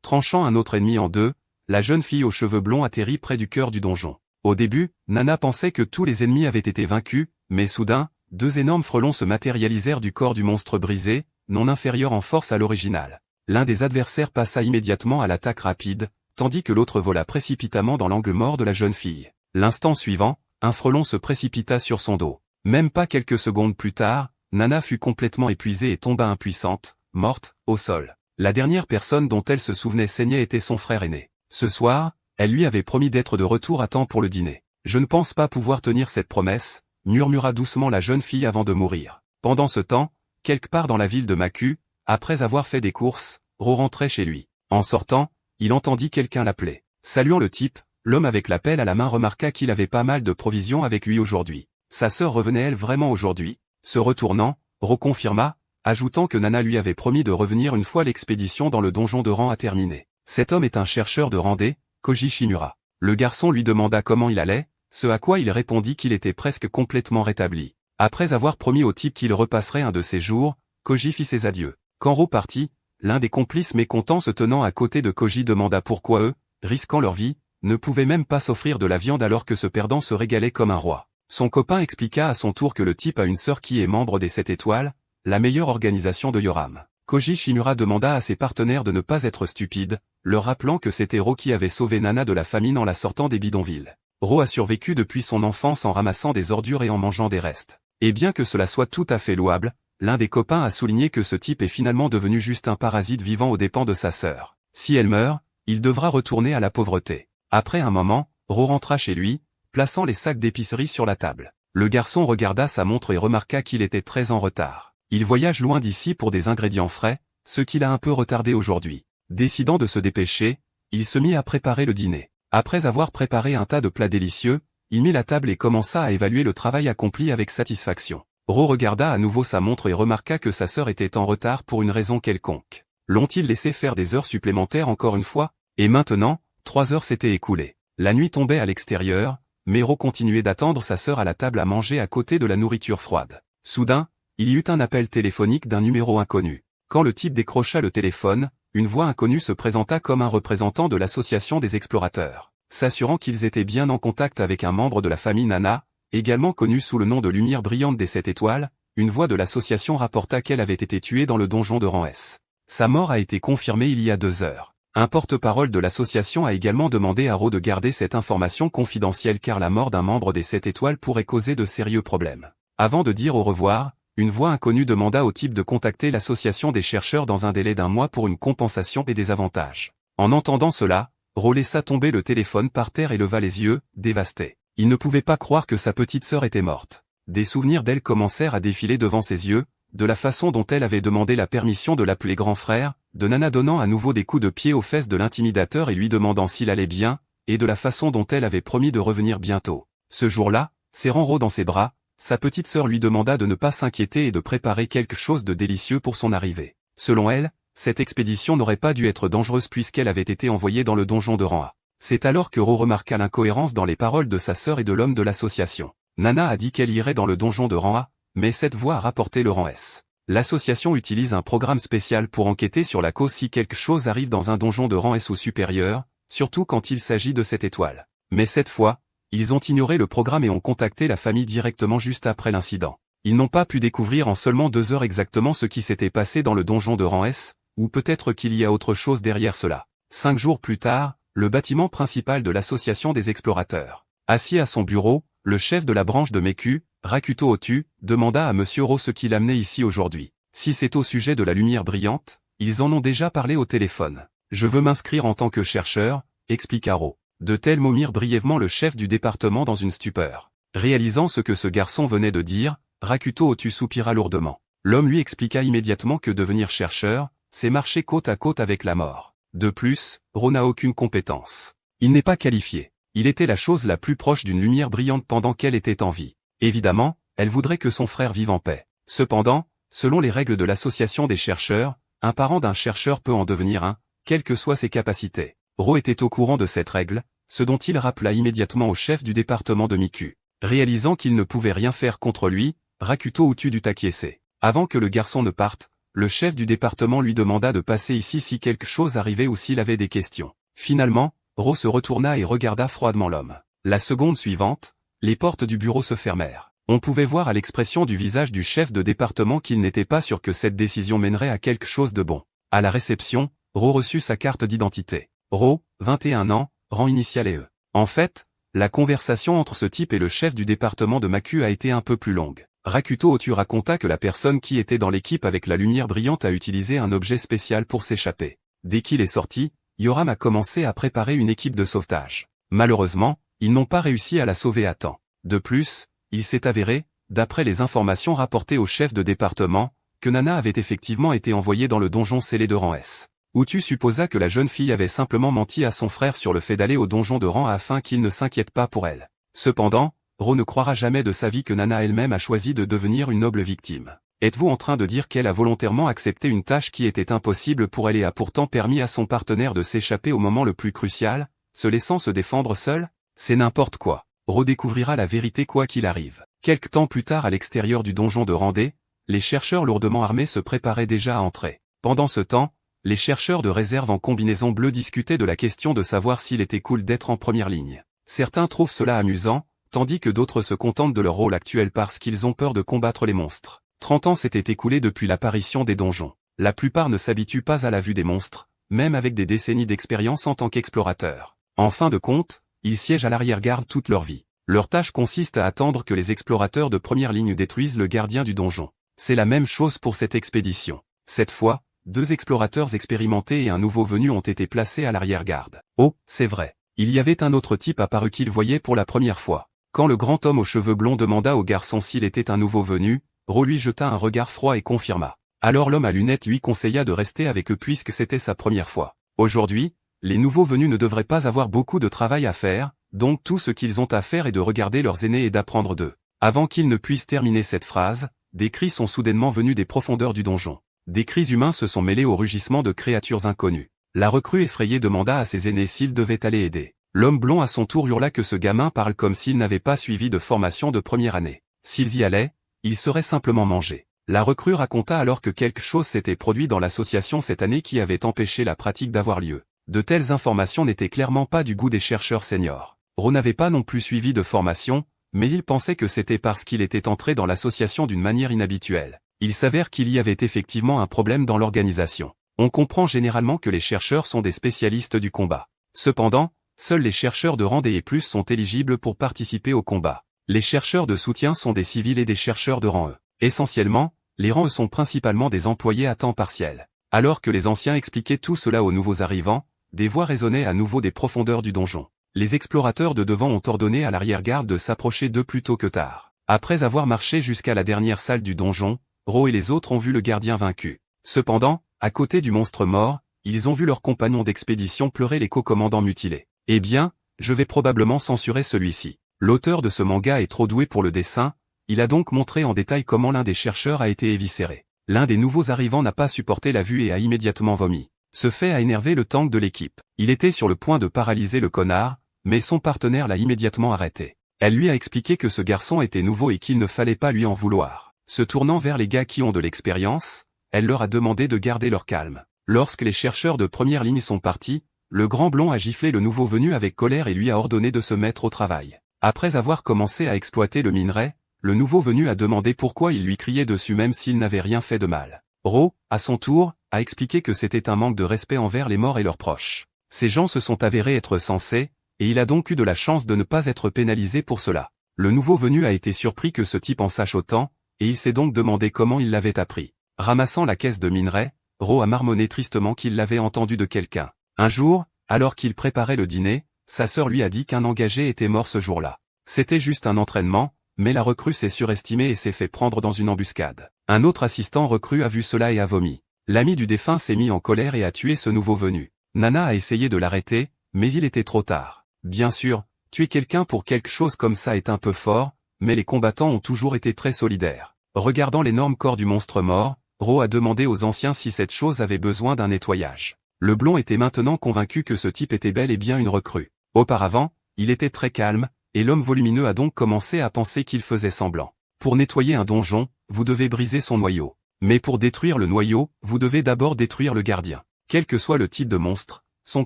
Tranchant un autre ennemi en deux, la jeune fille aux cheveux blonds atterrit près du cœur du donjon. Au début, Nana pensait que tous les ennemis avaient été vaincus, mais soudain, deux énormes frelons se matérialisèrent du corps du monstre brisé, non inférieur en force à l'original. L'un des adversaires passa immédiatement à l'attaque rapide, tandis que l'autre vola précipitamment dans l'angle mort de la jeune fille. L'instant suivant, un frelon se précipita sur son dos. Même pas quelques secondes plus tard, Nana fut complètement épuisée et tomba impuissante, morte, au sol. La dernière personne dont elle se souvenait saignait était son frère aîné. Ce soir, elle lui avait promis d'être de retour à temps pour le dîner. Je ne pense pas pouvoir tenir cette promesse, murmura doucement la jeune fille avant de mourir. Pendant ce temps, quelque part dans la ville de Maku, après avoir fait des courses, Ro rentrait chez lui. En sortant, il entendit quelqu'un l'appeler. Saluant le type, l'homme avec la pelle à la main remarqua qu'il avait pas mal de provisions avec lui aujourd'hui. Sa sœur revenait-elle vraiment aujourd'hui? Se retournant, Ro confirma, ajoutant que Nana lui avait promis de revenir une fois l'expédition dans le donjon de Ran a terminé. Cet homme est un chercheur de Randé, Koji Shimura. Le garçon lui demanda comment il allait, ce à quoi il répondit qu'il était presque complètement rétabli. Après avoir promis au type qu'il repasserait un de ces jours, Koji fit ses adieux. Quand Ro partit, l'un des complices mécontents se tenant à côté de Koji demanda pourquoi eux, risquant leur vie, ne pouvaient même pas s'offrir de la viande alors que ce perdant se régalait comme un roi. Son copain expliqua à son tour que le type a une sœur qui est membre des 7 étoiles, la meilleure organisation de Yoram. Koji Shimura demanda à ses partenaires de ne pas être stupides, leur rappelant que c'était Ro qui avait sauvé Nana de la famine en la sortant des bidonvilles. Ro a survécu depuis son enfance en ramassant des ordures et en mangeant des restes. Et bien que cela soit tout à fait louable, l'un des copains a souligné que ce type est finalement devenu juste un parasite vivant aux dépens de sa sœur. Si elle meurt, il devra retourner à la pauvreté. Après un moment, Ro rentra chez lui, plaçant les sacs d'épicerie sur la table. Le garçon regarda sa montre et remarqua qu'il était très en retard. Il voyage loin d'ici pour des ingrédients frais, ce qui l'a un peu retardé aujourd'hui. Décidant de se dépêcher, il se mit à préparer le dîner. Après avoir préparé un tas de plats délicieux, il mit la table et commença à évaluer le travail accompli avec satisfaction. Ro regarda à nouveau sa montre et remarqua que sa sœur était en retard pour une raison quelconque. L'ont-ils laissé faire des heures supplémentaires encore une fois? Et maintenant, 3 heures s'étaient écoulées. La nuit tombait à l'extérieur, mais Ro continuait d'attendre sa sœur à la table à manger à côté de la nourriture froide. Soudain, il y eut un appel téléphonique d'un numéro inconnu. Quand le type décrocha le téléphone, une voix inconnue se présenta comme un représentant de l'association des explorateurs. S'assurant qu'ils étaient bien en contact avec un membre de la famille Nana, également connu sous le nom de Lumière Brillante des 7 étoiles, une voix de l'association rapporta qu'elle avait été tuée dans le donjon de Ran S. Sa mort a été confirmée il y a 2 heures. Un porte-parole de l'association a également demandé à Ro de garder cette information confidentielle car la mort d'un membre des 7 étoiles pourrait causer de sérieux problèmes. Avant de dire au revoir, une voix inconnue demanda au type de contacter l'association des chercheurs dans un délai d'1 mois pour une compensation et des avantages. En entendant cela, Ro laissa tomber le téléphone par terre et leva les yeux, dévasté. Il ne pouvait pas croire que sa petite sœur était morte. Des souvenirs d'elle commencèrent à défiler devant ses yeux, de la façon dont elle avait demandé la permission de l'appeler grand frère, de Nana donnant à nouveau des coups de pied aux fesses de l'intimidateur et lui demandant s'il allait bien, et de la façon dont elle avait promis de revenir bientôt. Ce jour-là, serrant Ro dans ses bras, sa petite sœur lui demanda de ne pas s'inquiéter et de préparer quelque chose de délicieux pour son arrivée. Selon elle, cette expédition n'aurait pas dû être dangereuse puisqu'elle avait été envoyée dans le donjon de Ran. C'est alors que Ro remarqua l'incohérence dans les paroles de sa sœur et de l'homme de l'association. Nana a dit qu'elle irait dans le donjon de Ran A, mais cette voix a rapporté le Ran S. L'association utilise un programme spécial pour enquêter sur la cause si quelque chose arrive dans un donjon de Ran S ou supérieur, surtout quand il s'agit de cette étoile. Mais cette fois, ils ont ignoré le programme et ont contacté la famille directement juste après l'incident. Ils n'ont pas pu découvrir en seulement 2 heures exactement ce qui s'était passé dans le donjon de Ran S, ou peut-être qu'il y a autre chose derrière cela. 5 jours plus tard, le bâtiment principal de l'association des explorateurs. Assis à son bureau, le chef de la branche de Meku, Rakuto Otu, demanda à Monsieur Ro ce qui l'amenait ici aujourd'hui. Si c'est au sujet de la lumière brillante, ils en ont déjà parlé au téléphone. Je veux m'inscrire en tant que chercheur, expliqua Ro. De tels mots mirent brièvement le chef du département dans une stupeur. Réalisant ce que ce garçon venait de dire, Rakuto Otu soupira lourdement. L'homme lui expliqua immédiatement que devenir chercheur, c'est marcher côte à côte avec la mort. De plus, Ro n'a aucune compétence. Il n'est pas qualifié. Il était la chose la plus proche d'une lumière brillante pendant qu'elle était en vie. Évidemment, elle voudrait que son frère vive en paix. Cependant, selon les règles de l'association des chercheurs, un parent d'un chercheur peut en devenir un, quelles que soient ses capacités. Ro était au courant de cette règle, ce dont il rappela immédiatement au chef du département de Miku. Réalisant qu'il ne pouvait rien faire contre lui, Rakuto Otu dut acquiescer. Avant que le garçon ne parte, le chef du département lui demanda de passer ici si quelque chose arrivait ou s'il avait des questions. Finalement, Ro se retourna et regarda froidement l'homme. La seconde suivante, les portes du bureau se fermèrent. On pouvait voir à l'expression du visage du chef de département qu'il n'était pas sûr que cette décision mènerait à quelque chose de bon. À la réception, Ro reçut sa carte d'identité. Ro, 21 ans, rang initial et E. En fait, la conversation entre ce type et le chef du département de Maku a été un peu plus longue. Rakuto Otu raconta que la personne qui était dans l'équipe avec la lumière brillante a utilisé un objet spécial pour s'échapper. Dès qu'il est sorti, Yoram a commencé à préparer une équipe de sauvetage. Malheureusement, ils n'ont pas réussi à la sauver à temps. De plus, il s'est avéré, d'après les informations rapportées au chef de département, que Nana avait effectivement été envoyée dans le donjon scellé de rang S. Otu supposa que la jeune fille avait simplement menti à son frère sur le fait d'aller au donjon de rang A afin qu'il ne s'inquiète pas pour elle. Cependant, Ro ne croira jamais de sa vie que Nana elle-même a choisi de devenir une noble victime. Êtes-vous en train de dire qu'elle a volontairement accepté une tâche qui était impossible pour elle et a pourtant permis à son partenaire de s'échapper au moment le plus crucial, se laissant se défendre seul? C'est n'importe quoi. Ro découvrira la vérité quoi qu'il arrive. Quelque temps plus tard à l'extérieur du donjon de Randé, les chercheurs lourdement armés se préparaient déjà à entrer. Pendant ce temps, les chercheurs de réserve en combinaison bleue discutaient de la question de savoir s'il était cool d'être en première ligne. Certains trouvent cela amusant, tandis que d'autres se contentent de leur rôle actuel parce qu'ils ont peur de combattre les monstres. 30 ans s'étaient écoulés depuis l'apparition des donjons. La plupart ne s'habituent pas à la vue des monstres, même avec des décennies d'expérience en tant qu'explorateurs. En fin de compte, ils siègent à l'arrière-garde toute leur vie. Leur tâche consiste à attendre que les explorateurs de première ligne détruisent le gardien du donjon. C'est la même chose pour cette expédition. Cette fois, 2 explorateurs expérimentés et un nouveau venu ont été placés à l'arrière-garde. Oh, c'est vrai. Il y avait un autre type apparu qu'il voyait pour la première fois. Quand le grand homme aux cheveux blonds demanda au garçon s'il était un nouveau venu, Ro lui jeta un regard froid et confirma. Alors l'homme à lunettes lui conseilla de rester avec eux puisque c'était sa première fois. Aujourd'hui, les nouveaux venus ne devraient pas avoir beaucoup de travail à faire, donc tout ce qu'ils ont à faire est de regarder leurs aînés et d'apprendre d'eux. Avant qu'ils ne puissent terminer cette phrase, des cris sont soudainement venus des profondeurs du donjon. Des cris humains se sont mêlés aux rugissements de créatures inconnues. La recrue effrayée demanda à ses aînés s'ils devaient aller aider. L'homme blond à son tour hurla que ce gamin parle comme s'il n'avait pas suivi de formation de première année. S'ils y allaient, ils seraient simplement mangés. La recrue raconta alors que quelque chose s'était produit dans l'association cette année qui avait empêché la pratique d'avoir lieu. De telles informations n'étaient clairement pas du goût des chercheurs seniors. Ro n'avait pas non plus suivi de formation, mais il pensait que c'était parce qu'il était entré dans l'association d'une manière inhabituelle. Il s'avère qu'il y avait effectivement un problème dans l'organisation. On comprend généralement que les chercheurs sont des spécialistes du combat. Cependant, seuls les chercheurs de rang D et plus sont éligibles pour participer au combat. Les chercheurs de soutien sont des civils et des chercheurs de rang E. Essentiellement, les rangs E sont principalement des employés à temps partiel. Alors que les anciens expliquaient tout cela aux nouveaux arrivants, des voix résonnaient à nouveau des profondeurs du donjon. Les explorateurs de devant ont ordonné à l'arrière-garde de s'approcher d'eux plus tôt que tard. Après avoir marché jusqu'à la dernière salle du donjon, Ro et les autres ont vu le gardien vaincu. Cependant, à côté du monstre mort, ils ont vu leur compagnon d'expédition pleurer les co-commandants mutilés. Eh bien, je vais probablement censurer celui-ci. L'auteur de ce manga est trop doué pour le dessin, il a donc montré en détail comment l'un des chercheurs a été éviscéré. L'un des nouveaux arrivants n'a pas supporté la vue et a immédiatement vomi. Ce fait a énervé le tank de l'équipe. Il était sur le point de paralyser le connard, mais son partenaire l'a immédiatement arrêté. Elle lui a expliqué que ce garçon était nouveau et qu'il ne fallait pas lui en vouloir. Se tournant vers les gars qui ont de l'expérience, elle leur a demandé de garder leur calme. Lorsque les chercheurs de première ligne sont partis, le grand blond a giflé le nouveau venu avec colère et lui a ordonné de se mettre au travail. Après avoir commencé à exploiter le minerai, le nouveau venu a demandé pourquoi il lui criait dessus même s'il n'avait rien fait de mal. Ro, à son tour, a expliqué que c'était un manque de respect envers les morts et leurs proches. Ces gens se sont avérés être sensés, et il a donc eu de la chance de ne pas être pénalisé pour cela. Le nouveau venu a été surpris que ce type en sache autant, et il s'est donc demandé comment il l'avait appris. Ramassant la caisse de minerai, Ro a marmonné tristement qu'il l'avait entendu de quelqu'un. Un jour, alors qu'il préparait le dîner, sa sœur lui a dit qu'un engagé était mort ce jour-là. C'était juste un entraînement, mais la recrue s'est surestimée et s'est fait prendre dans une embuscade. Un autre assistant recrue a vu cela et a vomi. L'ami du défunt s'est mis en colère et a tué ce nouveau venu. Nana a essayé de l'arrêter, mais il était trop tard. Bien sûr, tuer quelqu'un pour quelque chose comme ça est un peu fort, mais les combattants ont toujours été très solidaires. Regardant l'énorme corps du monstre mort, Ro a demandé aux anciens si cette chose avait besoin d'un nettoyage. Le blond était maintenant convaincu que ce type était bel et bien une recrue. Auparavant, il était très calme, et l'homme volumineux a donc commencé à penser qu'il faisait semblant. Pour nettoyer un donjon, vous devez briser son noyau. Mais pour détruire le noyau, vous devez d'abord détruire le gardien. Quel que soit le type de monstre, son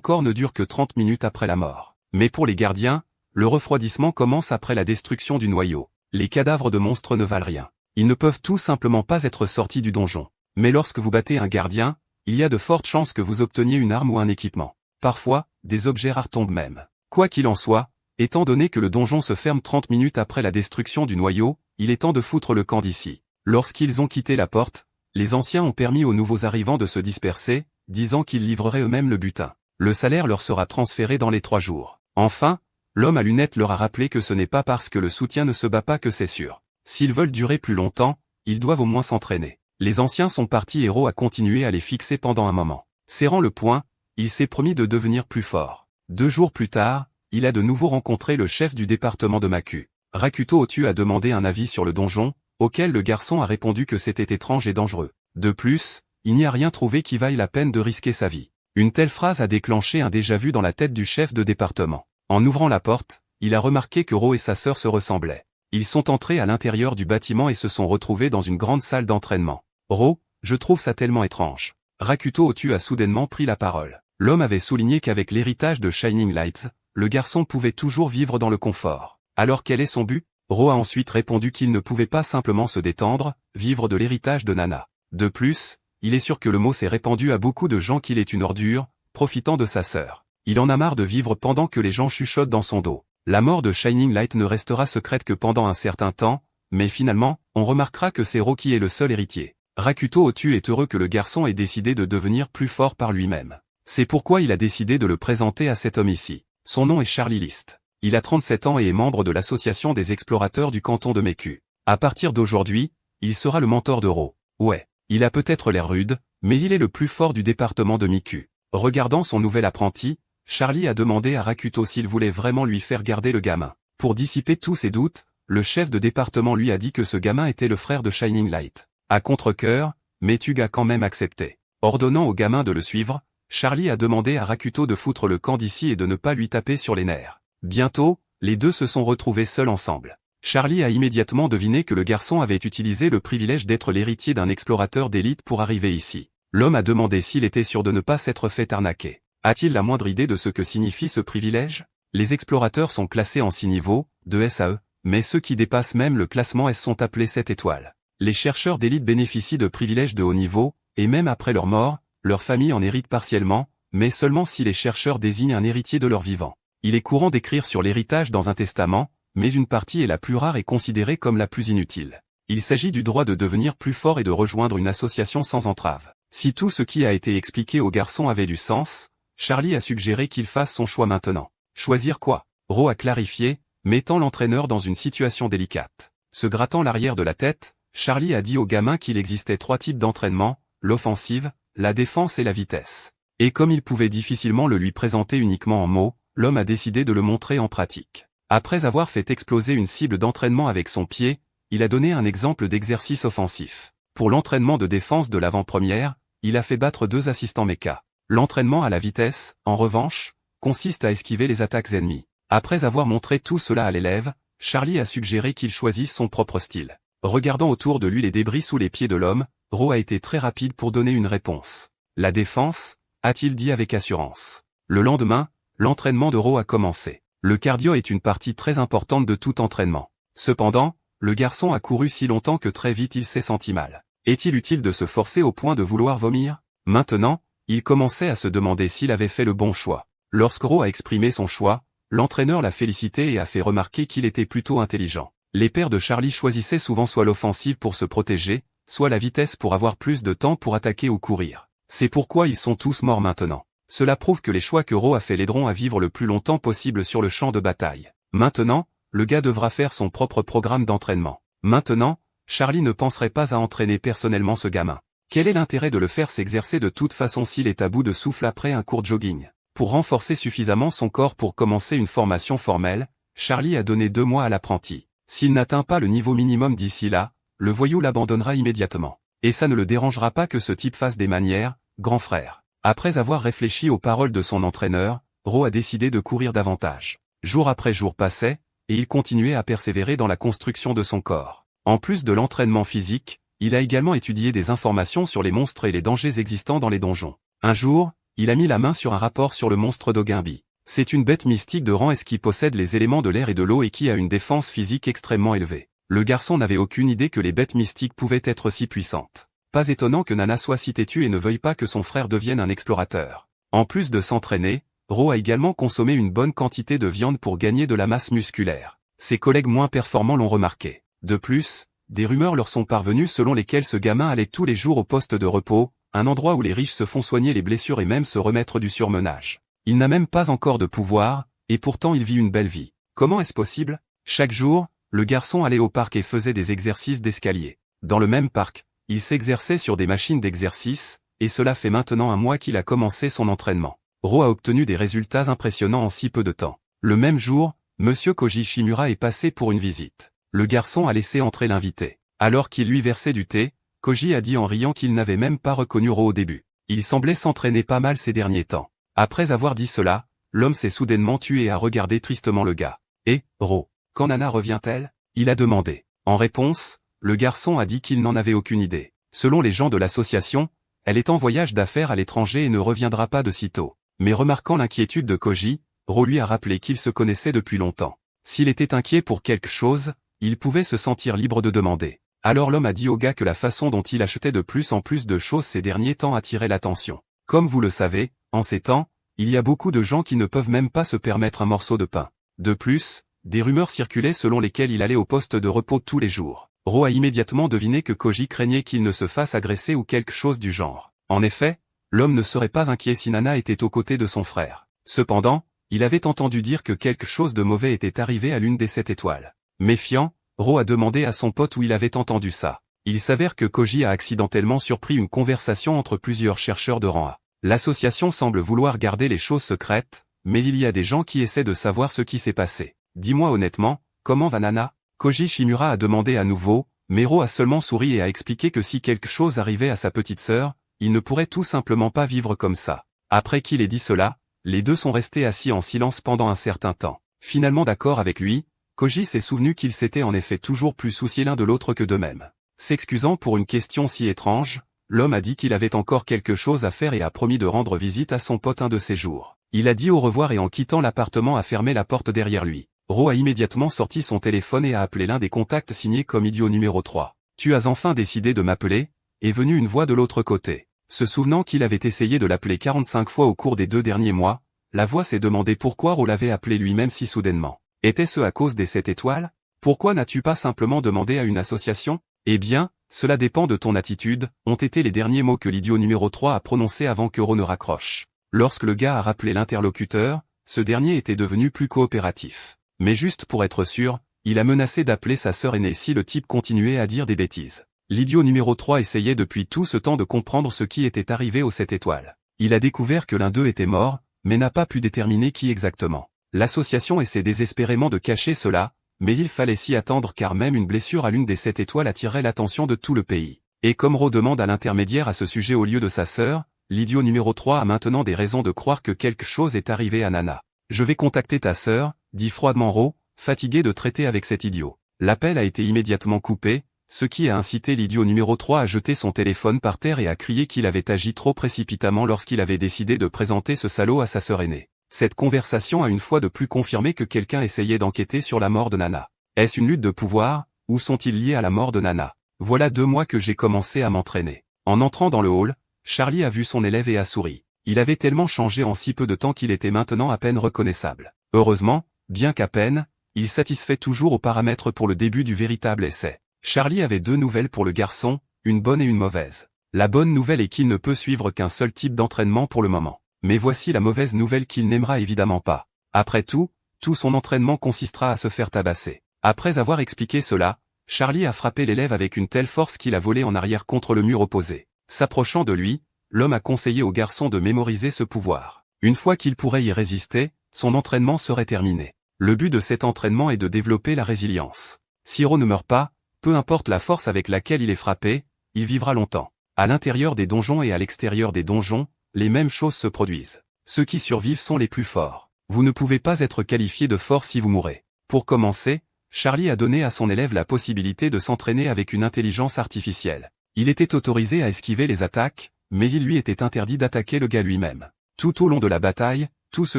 corps ne dure que 30 minutes après la mort. Mais pour les gardiens, le refroidissement commence après la destruction du noyau. Les cadavres de monstres ne valent rien. Ils ne peuvent tout simplement pas être sortis du donjon. Mais lorsque vous battez un gardien, il y a de fortes chances que vous obteniez une arme ou un équipement. Parfois, des objets rares tombent même. Quoi qu'il en soit, étant donné que le donjon se ferme 30 minutes après la destruction du noyau, il est temps de foutre le camp d'ici. Lorsqu'ils ont quitté la porte, les anciens ont permis aux nouveaux arrivants de se disperser, disant qu'ils livreraient eux-mêmes le butin. Le salaire leur sera transféré dans les 3 jours. Enfin, l'homme à lunettes leur a rappelé que ce n'est pas parce que le soutien ne se bat pas que c'est sûr. S'ils veulent durer plus longtemps, ils doivent au moins s'entraîner. Les anciens sont partis et Ro a continué à les fixer pendant un moment. Serrant le poing, il s'est promis de devenir plus fort. 2 jours plus tard, il a de nouveau rencontré le chef du département de Maku. Rakuto Otu a demandé un avis sur le donjon, auquel le garçon a répondu que c'était étrange et dangereux. De plus, il n'y a rien trouvé qui vaille la peine de risquer sa vie. Une telle phrase a déclenché un déjà-vu dans la tête du chef de département. En ouvrant la porte, il a remarqué que Ro et sa sœur se ressemblaient. Ils sont entrés à l'intérieur du bâtiment et se sont retrouvés dans une grande salle d'entraînement. Ro, je trouve ça tellement étrange. Rakuto Otu a soudainement pris la parole. L'homme avait souligné qu'avec l'héritage de Shining Lights, le garçon pouvait toujours vivre dans le confort. Alors quel est son but? Ro a ensuite répondu qu'il ne pouvait pas simplement se détendre, vivre de l'héritage de Nana. De plus, il est sûr que le mot s'est répandu à beaucoup de gens qu'il est une ordure, profitant de sa sœur. Il en a marre de vivre pendant que les gens chuchotent dans son dos. La mort de Shining Light ne restera secrète que pendant un certain temps, mais finalement, on remarquera que c'est Ro qui est le seul héritier. Rakuto Otu est heureux que le garçon ait décidé de devenir plus fort par lui-même. C'est pourquoi il a décidé de le présenter à cet homme ici. Son nom est Charlie List. Il a 37 ans et est membre de l'association des explorateurs du canton de Meku. À partir d'aujourd'hui, il sera le mentor de Ro. Ouais, il a peut-être l'air rude, mais il est le plus fort du département de Miku. Regardant son nouvel apprenti, Charlie a demandé à Rakuto s'il voulait vraiment lui faire garder le gamin. Pour dissiper tous ses doutes, le chef de département lui a dit que ce gamin était le frère de Shining Light. À contre-cœur, Metug a quand même accepté. Ordonnant au gamin de le suivre, Charlie a demandé à Rakuto de foutre le camp d'ici et de ne pas lui taper sur les nerfs. Bientôt, les deux se sont retrouvés seuls ensemble. Charlie a immédiatement deviné que le garçon avait utilisé le privilège d'être l'héritier d'un explorateur d'élite pour arriver ici. L'homme a demandé s'il était sûr de ne pas s'être fait arnaquer. A-t-il la moindre idée de ce que signifie ce privilège? Les explorateurs sont classés en 6 niveaux, de S à E, mais ceux qui dépassent même le classement S sont appelés 7 étoiles. Les chercheurs d'élite bénéficient de privilèges de haut niveau, et même après leur mort, leur famille en hérite partiellement, mais seulement si les chercheurs désignent un héritier de leur vivant. Il est courant d'écrire sur l'héritage dans un testament, mais une partie est la plus rare et considérée comme la plus inutile. Il s'agit du droit de devenir plus fort et de rejoindre une association sans entrave. Si tout ce qui a été expliqué au garçon avait du sens, Charlie a suggéré qu'il fasse son choix maintenant. Choisir quoi? Ro a clarifié, mettant l'entraîneur dans une situation délicate. Se grattant l'arrière de la tête, Charlie a dit au gamin qu'il existait 3 types d'entraînement, l'offensive, la défense et la vitesse. Et comme il pouvait difficilement le lui présenter uniquement en mots, l'homme a décidé de le montrer en pratique. Après avoir fait exploser une cible d'entraînement avec son pied, il a donné un exemple d'exercice offensif. Pour l'entraînement de défense de l'avant-première, il a fait battre 2 assistants méca. L'entraînement à la vitesse, en revanche, consiste à esquiver les attaques ennemies. Après avoir montré tout cela à l'élève, Charlie a suggéré qu'il choisisse son propre style. Regardant autour de lui les débris sous les pieds de l'homme, Ro a été très rapide pour donner une réponse. La défense, a-t-il dit avec assurance. Le lendemain, l'entraînement de Ro a commencé. Le cardio est une partie très importante de tout entraînement. Cependant, le garçon a couru si longtemps que très vite il s'est senti mal. Est-il utile de se forcer au point de vouloir vomir? Maintenant, il commençait à se demander s'il avait fait le bon choix. Lorsque Ro a exprimé son choix, l'entraîneur l'a félicité et a fait remarquer qu'il était plutôt intelligent. Les pères de Charlie choisissaient souvent soit l'offensive pour se protéger, soit la vitesse pour avoir plus de temps pour attaquer ou courir. C'est pourquoi ils sont tous morts maintenant. Cela prouve que les choix que Ro a fait l'aideront à vivre le plus longtemps possible sur le champ de bataille. Maintenant, le gars devra faire son propre programme d'entraînement. Maintenant, Charlie ne penserait pas à entraîner personnellement ce gamin. Quel est l'intérêt de le faire s'exercer de toute façon s'il est à bout de souffle après un court jogging? Pour renforcer suffisamment son corps pour commencer une formation formelle, Charlie a donné 2 mois à l'apprenti. S'il n'atteint pas le niveau minimum d'ici là, le voyou l'abandonnera immédiatement. Et ça ne le dérangera pas que ce type fasse des manières, grand frère. Après avoir réfléchi aux paroles de son entraîneur, Ro a décidé de courir davantage. Jour après jour passait, et il continuait à persévérer dans la construction de son corps. En plus de l'entraînement physique, Il a également étudié des informations sur les monstres et les dangers existants dans les donjons. Un jour, il a mis la main sur un rapport sur le monstre d'Ogimbi. C'est une bête mystique de rang S qui possède les éléments de l'air et de l'eau et qui a une défense physique extrêmement élevée. Le garçon n'avait aucune idée que les bêtes mystiques pouvaient être si puissantes. Pas étonnant que Nana soit si têtue et ne veuille pas que son frère devienne un explorateur. En plus de s'entraîner, Ro a également consommé une bonne quantité de viande pour gagner de la masse musculaire. Ses collègues moins performants l'ont remarqué. De plus, des rumeurs leur sont parvenues selon lesquelles ce gamin allait tous les jours au poste de repos, un endroit où les riches se font soigner les blessures et même se remettre du surmenage. Il n'a même pas encore de pouvoir, et pourtant il vit une belle vie. Comment est-ce possible? Chaque jour, le garçon allait au parc et faisait des exercices d'escalier. Dans le même parc, il s'exerçait sur des machines d'exercice, et cela fait maintenant un mois qu'il a commencé son entraînement. Ro a obtenu des résultats impressionnants en si peu de temps. Le même jour, Monsieur Koji Shimura est passé pour une visite. Le garçon a laissé entrer l'invité. Alors qu'il lui versait du thé, Koji a dit en riant qu'il n'avait même pas reconnu Ro au début. Il semblait s'entraîner pas mal ces derniers temps. Après avoir dit cela, l'homme s'est soudainement tué et a regardé tristement le gars. « Et, Ro, quand Nana revient-elle » il a demandé. En réponse, le garçon a dit qu'il n'en avait aucune idée. Selon les gens de l'association, elle est en voyage d'affaires à l'étranger et ne reviendra pas de sitôt. Mais remarquant l'inquiétude de Koji, Ro lui a rappelé qu'ils se connaissaient depuis longtemps. S'il était inquiet pour quelque chose, il pouvait se sentir libre de demander. Alors l'homme a dit au gars que la façon dont il achetait de plus en plus de choses ces derniers temps attirait l'attention. Comme vous le savez, en ces temps, il y a beaucoup de gens qui ne peuvent même pas se permettre un morceau de pain. De plus, des rumeurs circulaient selon lesquelles il allait au poste de repos tous les jours. Ro a immédiatement deviné que Koji craignait qu'il ne se fasse agresser ou quelque chose du genre. En effet, l'homme ne serait pas inquiet si Nana était aux côtés de son frère. Cependant, il avait entendu dire que quelque chose de mauvais était arrivé à l'une des 7 étoiles. Méfiant, Ro a demandé à son pote où il avait entendu ça. Il s'avère que Koji a accidentellement surpris une conversation entre plusieurs chercheurs de rang A. L'association semble vouloir garder les choses secrètes, mais il y a des gens qui essaient de savoir ce qui s'est passé. Dis-moi honnêtement, comment va Nana? Koji Shimura a demandé à nouveau, mais Ro a seulement souri et a expliqué que si quelque chose arrivait à sa petite sœur, il ne pourrait tout simplement pas vivre comme ça. Après qu'il ait dit cela, les deux sont restés assis en silence pendant un certain temps. Finalement d'accord avec lui, Koji s'est souvenu qu'ils s'étaient en effet toujours plus souciés l'un de l'autre que d'eux-mêmes. S'excusant pour une question si étrange, l'homme a dit qu'il avait encore quelque chose à faire et a promis de rendre visite à son pote un de ces jours. Il a dit au revoir et en quittant l'appartement a fermé la porte derrière lui. Ro a immédiatement sorti son téléphone et a appelé l'un des contacts signés comme idiot numéro 3. « Tu as enfin décidé de m'appeler » est venue une voix de l'autre côté. Se souvenant qu'il avait essayé de l'appeler 45 fois au cours des 2 derniers mois, la voix s'est demandé pourquoi Ro l'avait appelé lui-même si soudainement. Était-ce à cause des 7 étoiles? Pourquoi n'as-tu pas simplement demandé à une association? Eh bien, cela dépend de ton attitude, ont été les derniers mots que l'idiot numéro 3 a prononcés avant que Ro ne raccroche. Lorsque le gars a rappelé l'interlocuteur, ce dernier était devenu plus coopératif. Mais juste pour être sûr, il a menacé d'appeler sa sœur aînée si le type continuait à dire des bêtises. L'idiot numéro 3 essayait depuis tout ce temps de comprendre ce qui était arrivé aux 7 étoiles. Il a découvert que l'un d'eux était mort, mais n'a pas pu déterminer qui exactement. L'association essaie désespérément de cacher cela, mais il fallait s'y attendre car même une blessure à l'une des 7 étoiles attirerait l'attention de tout le pays. Et comme Ro demande à l'intermédiaire à ce sujet au lieu de sa sœur, l'idiot numéro 3 a maintenant des raisons de croire que quelque chose est arrivé à Nana. « Je vais contacter ta sœur », dit froidement Ro, fatigué de traiter avec cet idiot. L'appel a été immédiatement coupé, ce qui a incité l'idiot numéro 3 à jeter son téléphone par terre et à crier qu'il avait agi trop précipitamment lorsqu'il avait décidé de présenter ce salaud à sa sœur aînée. Cette conversation a une fois de plus confirmé que quelqu'un essayait d'enquêter sur la mort de Nana. Est-ce une lutte de pouvoir, ou sont-ils liés à la mort de Nana? Voilà 2 mois que j'ai commencé à m'entraîner. En entrant dans le hall, Charlie a vu son élève et a souri. Il avait tellement changé en si peu de temps qu'il était maintenant à peine reconnaissable. Heureusement, bien qu'à peine, il satisfait toujours aux paramètres pour le début du véritable essai. Charlie avait 2 nouvelles pour le garçon, une bonne et une mauvaise. La bonne nouvelle est qu'il ne peut suivre qu'un seul type d'entraînement pour le moment. Mais voici la mauvaise nouvelle qu'il n'aimera évidemment pas. Après tout son entraînement consistera à se faire tabasser. Après avoir expliqué cela, Charlie a frappé l'élève avec une telle force qu'il a volé en arrière contre le mur opposé. S'approchant de lui, l'homme a conseillé au garçon de mémoriser ce pouvoir. Une fois qu'il pourrait y résister, son entraînement serait terminé. Le but de cet entraînement est de développer la résilience. Si Ro ne meurt pas, peu importe la force avec laquelle il est frappé, il vivra longtemps. À l'intérieur des donjons et à l'extérieur des donjons, les mêmes choses se produisent. Ceux qui survivent sont les plus forts. Vous ne pouvez pas être qualifié de fort si vous mourrez. Pour commencer, Charlie a donné à son élève la possibilité de s'entraîner avec une intelligence artificielle. Il était autorisé à esquiver les attaques, mais il lui était interdit d'attaquer le gars lui-même. Tout au long de la bataille, tout ce